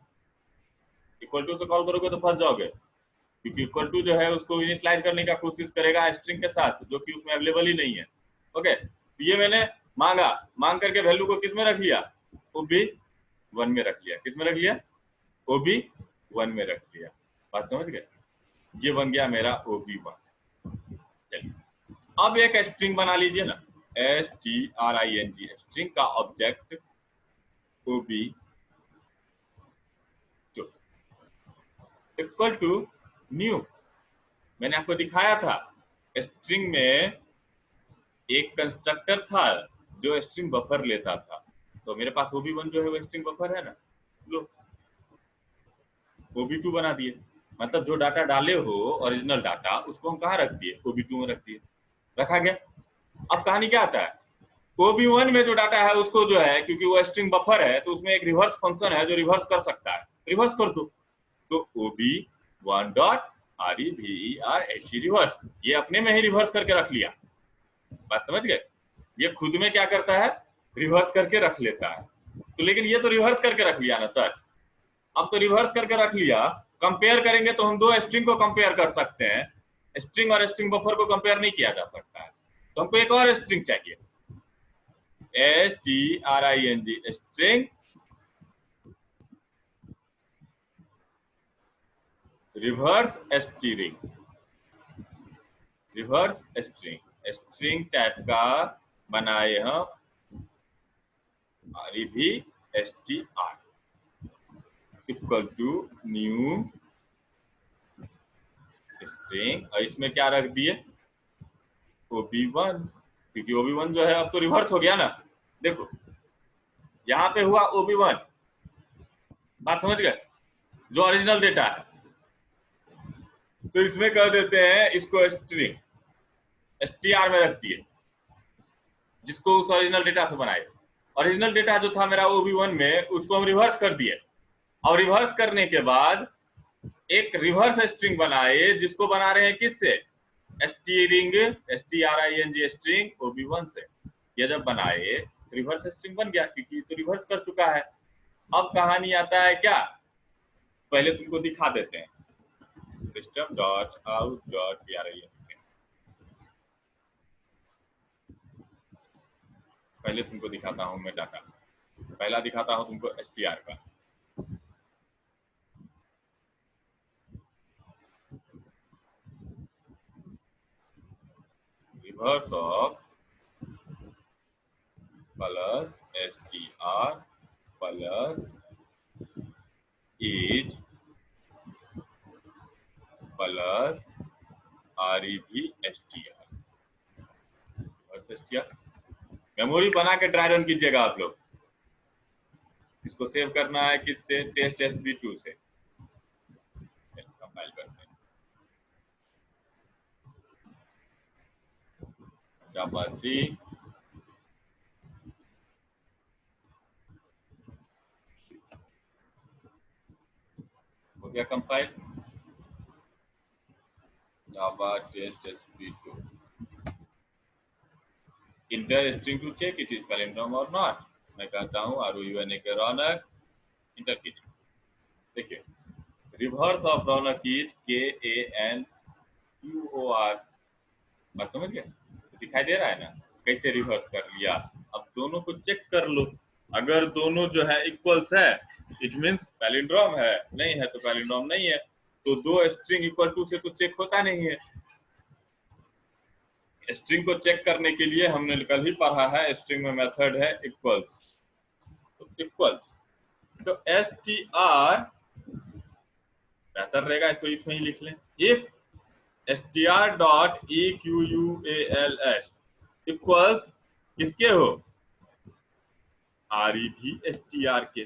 इक्वल टू से कॉल करोगे तो फंस जाओगे, क्योंकि इक्वल टू जो है उसको इनिशियलाइज करने का कोशिश करेगा स्ट्रिंग के साथ, जो कि उसमें अवेलेबल ही नहीं है। ओके, तो ये मैंने मांगा, मांग करके वैल्यू को किस में रख लिया, ओबी वन में रख लिया। किस में रख लिया, ओबी वन में रख लिया। बात समझ गए, ये बन गया मेरा ओबी वन। चलिए अब एक स्ट्रिंग बना लीजिए ना, string, स्ट्रिंग का ऑब्जेक्ट ओबी जो इक्वल टू न्यू। मैंने आपको दिखाया था स्ट्रिंग में एक कंस्ट्रक्टर था जो स्ट्रिंग बफर लेता था, तो मेरे पास ओबी वन जो है वो स्ट्रिंग बफर है ना, लो ओबी टू बना दिए। मतलब जो डाटा डाले हो ओरिजिनल डाटा, उसको हम कहाँ रख दिए, ओबी टू में रख दिए, रखा गया। अब कहानी क्या आता है, ओबी वन में जो डाटा है उसको जो है, क्योंकि वो स्ट्रिंग बफर है, तो उसमें एक रिवर्स फंक्शन है जो रिवर्स कर सकता है, रिवर्स कर दो। तो OB one dot R E V E R H E reverse, ये अपने में ही रिवर्स करके रख लिया। बात समझ गए, ये खुद में क्या करता है, रिवर्स करके रख लेता है। तो लेकिन ये तो रिवर्स करके रख लिया ना सर, अब तो रिवर्स करके रख लिया, कंपेयर करेंगे तो हम दो स्ट्रिंग को कंपेयर कर सकते हैं, स्ट्रिंग और स्ट्रिंग बफर को कंपेयर नहीं किया जा सकता है। तो हमको एक और स्ट्रिंग चाहिए, string string reverse string, reverse string, string type का बनाए हम भी str equal to new string, और इसमें क्या रख दिए, ओबी वन, क्योंकि ओबी वन जो है अब तो रिवर्स हो गया ना। देखो यहाँ पे हुआ ओबी वन, बात समझ गए, जो ओरिजिनल डेटा है, तो इसमें कर देते हैं इसको स्ट्रिंग str में रख दिए, जिसको उस ओरिजिनल डेटा से बनाए। ओरिजिनल डेटा जो था मेरा ओबी वन में, उसको हम रिवर्स कर दिए, और रिवर्स करने के बाद एक रिवर्स स्ट्रिंग बनाए, जिसको बना रहे हैं किससे, स्ट्रिंग स्ट्रिंग ओबी वन से। ये जब बनाए रिवर्स स्ट्रिंग बन गया, क्योंकि तो रिवर्स कर चुका है। अब कहानी आता है क्या, पहले तुमको दिखा देते हैं, सिस्टम डॉट आउट डॉट पहले तुमको दिखाता हूं मैं डाटा, पहला दिखाता हूं तुमको str का। Reverse of plus str plus is plus rev str। Memory बना के ट्राई रन कीजिएगा आप लोग। इसको सेव करना है किससे, टेस्ट sb2 से। कंपाइल करते हैं, जावा सी हो गया compile, Java test sb2 enter string to check it is palindrome और नॉट। मैं कहता हूँ RUN के रौनक, इंटर कीजिए। देखिए reverse of Raunak is KANQOR। बात समझ गए, दिखाई दे रहा है ना कैसे रिवर्स कर लिया। अब दोनों को चेक कर लो, अगर दोनों जो है इक्वल्स है, इट मींस पैलिंड्रोम है, नहीं है तो पैलिंड्रोम नहीं है। तो दो स्ट्रिंग इक्वल टू से तो चेक होता नहीं है। स्ट्रिंग को चेक करने के लिए हमने कल ही पढ़ा है, स्ट्रिंग में मेथड है इक्वल्स। तो इक्वल्स, तो str बेहतर रहेगा, इसको इफ में ही लिख लें, if str dot equals equals किसके हो, REV str के।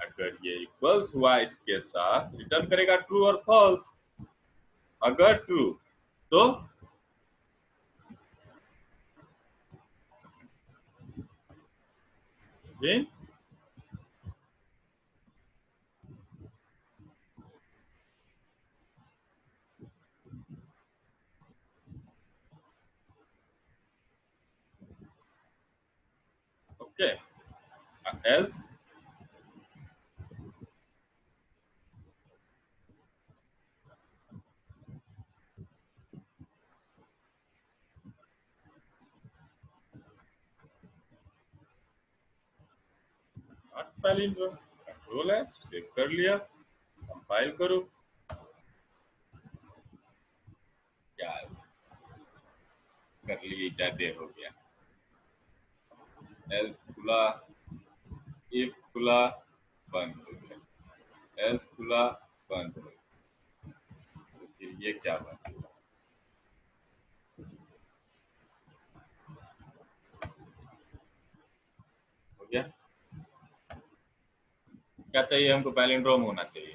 अगर ये इक्वल्स हुआ इसके साथ, रिटर्न करेगा ट्रू और फॉल्स। अगर ट्रू तो then okay. Else not palindrome. Control है, सेव कर लिया, कंपाइल करो। क्या कर लिए, क्या देर हो गया। एल्स खुला, इफ खुला, बंद हो गया, एल्स खुला, बंद हो गया। तो फिर ये क्या बना, हो गया। क्या चाहिए हमको, पैलिंड्रोम होना चाहिए,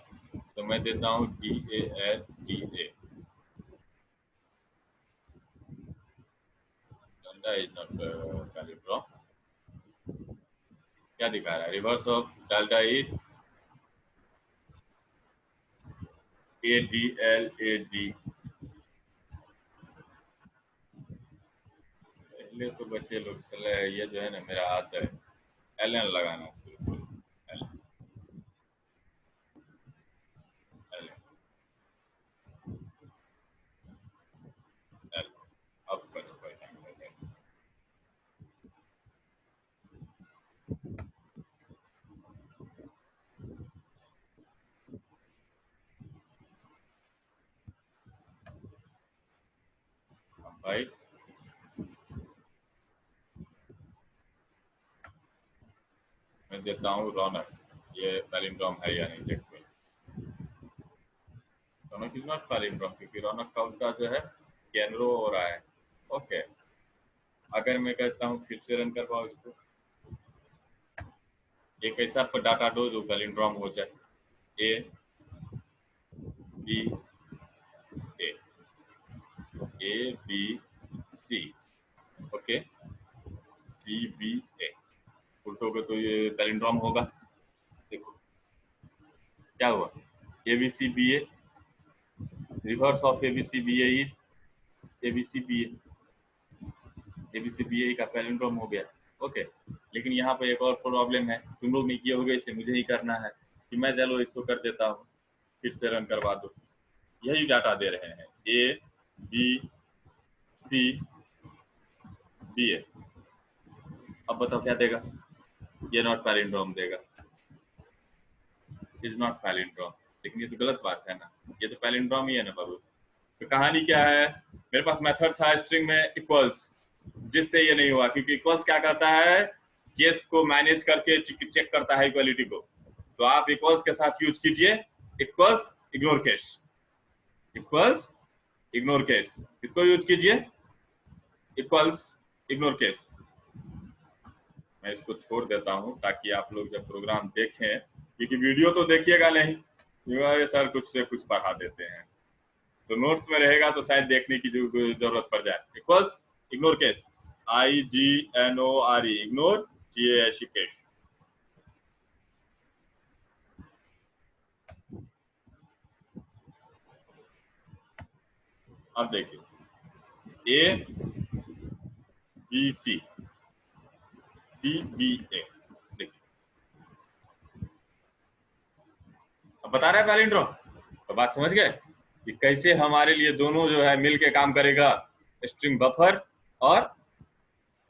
तो मैं देता हूँ DALDA। Dalda is not palindrome. क्या दिखा रहा है, reverse of Dalda is ADLAD। पहले तो बच्चे लोग सलाह, ये जो है ना मेरा हाथ है, LN लगाना शुरू करो। LN, LN, LN। अब करो कोई टाइम लगेगा। भाई मैं देता हूँ रौनक, ये पैलिंड्रोम है या नहीं चेक करो। रौनक इज नॉट पैलिंड्रोम, क्योंकि रौनक का उनका जो है कैनरो हो रहा है। ओके, अगर मैं कहता हूँ फिर से रन करवाओ इसको, एक ऐसा पर डाटा दो जो पैलिंड्रोम हो जाए। A B A, A B C, okay, C B A। उल्टोगे तो ये पैलिंड्रोम होगा। देखो क्या हुआ, ABCBA, reverse of ABCBA is ABCBA, ABCBA का पैलिंड्रोम हो गया। ओके, लेकिन यहाँ पे एक और प्रॉब्लम है, तुम लोग नहीं किए होगे इसे, मुझे ही करना है, कि मैं चलो इसको कर देता हूँ, फिर से रन करवा दो। यही डाटा दे रहे हैं, ABCBA। अब बताओ क्या देगा, ये नॉट पैलिंड्रोम देगा, इज नॉट पैलिंड्रोम। लेकिन ये तो गलत बात है ना, ये तो पैलिंड्रोम ही है ना बाबू। तो कहानी क्या है, मेरे पास मेथड था स्ट्रिंग में इक्वल्स, जिससे ये नहीं हुआ, क्योंकि इक्वल्स क्या करता है, केस को मैनेज करके चेक करता है इक्वलिटी को। तो आप इक्वल्स के साथ यूज कीजिए equals ignore case, equals ignore case, इसको यूज कीजिए, इक्वल्स इग्नोर केस। मैं इसको छोड़ देता हूं ताकि आप लोग जब प्रोग्राम देखें, क्योंकि वीडियो तो देखिएगा नहीं, सर कुछ से कुछ पढ़ा देते हैं, तो नोट्स में रहेगा तो शायद देखने की जरूरत पड़ जाए। Equals ignore case, IGNORE, ignore, case. अब देखिए ABC CBA, देखिए अब बता रहा है पैलिंड्रोम। तो बात समझ गए कि कैसे हमारे लिए दोनों जो है मिलके काम करेगा, स्ट्रिंग बफर और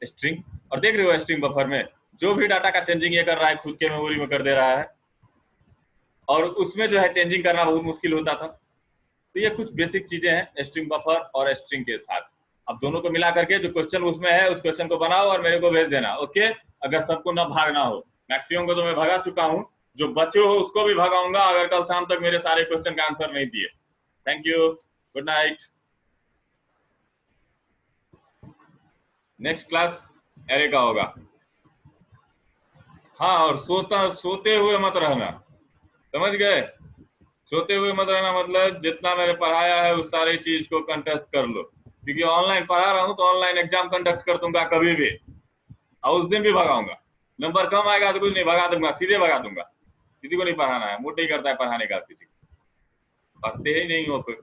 स्ट्रिंग। और देख रहे हो स्ट्रिंग बफर में जो भी डाटा का चेंजिंग ये कर रहा है, खुद के मेमोरी में कर दे रहा है, और उसमें जो है चेंजिंग करना बहुत मुश्किल होता था। तो ये कुछ बेसिक चीजें हैं स्ट्रिंग बफर और स्ट्रिंग के साथ। अब दोनों को मिला करके जो क्वेश्चन उसमें है उस क्वेश्चन को बनाओ और मेरे को भेज देना। ओके, अगर सबको ना भागना हो, मैक्सिमम को तो मैं भगा चुका हूँ, जो बचे हो उसको भी भगाऊंगा अगर कल शाम तक मेरे सारे क्वेश्चन का आंसर नहीं दिए। Thank you, good night. Next class array का होगा। हाँ, और सोते हुए मत रहना, समझ गए, सोते हुए मत रहना, मतलब जितना मैंने पढ़ाया है उस सारी चीज को कंटेस्ट कर लो, क्योंकि ऑनलाइन पढ़ा रहा हूँ तो ऑनलाइन एग्जाम कंडक्ट कर दूंगा कभी भी, और उस दिन भी भगाऊंगा। नंबर कम आएगा तो कुछ नहीं, भगा दूंगा, सीधे भगा दूंगा। किसी को नहीं पढ़ाना है, मूड नहीं करता है पढ़ाने का, किसी को पढ़ते ही नहीं हो फिर।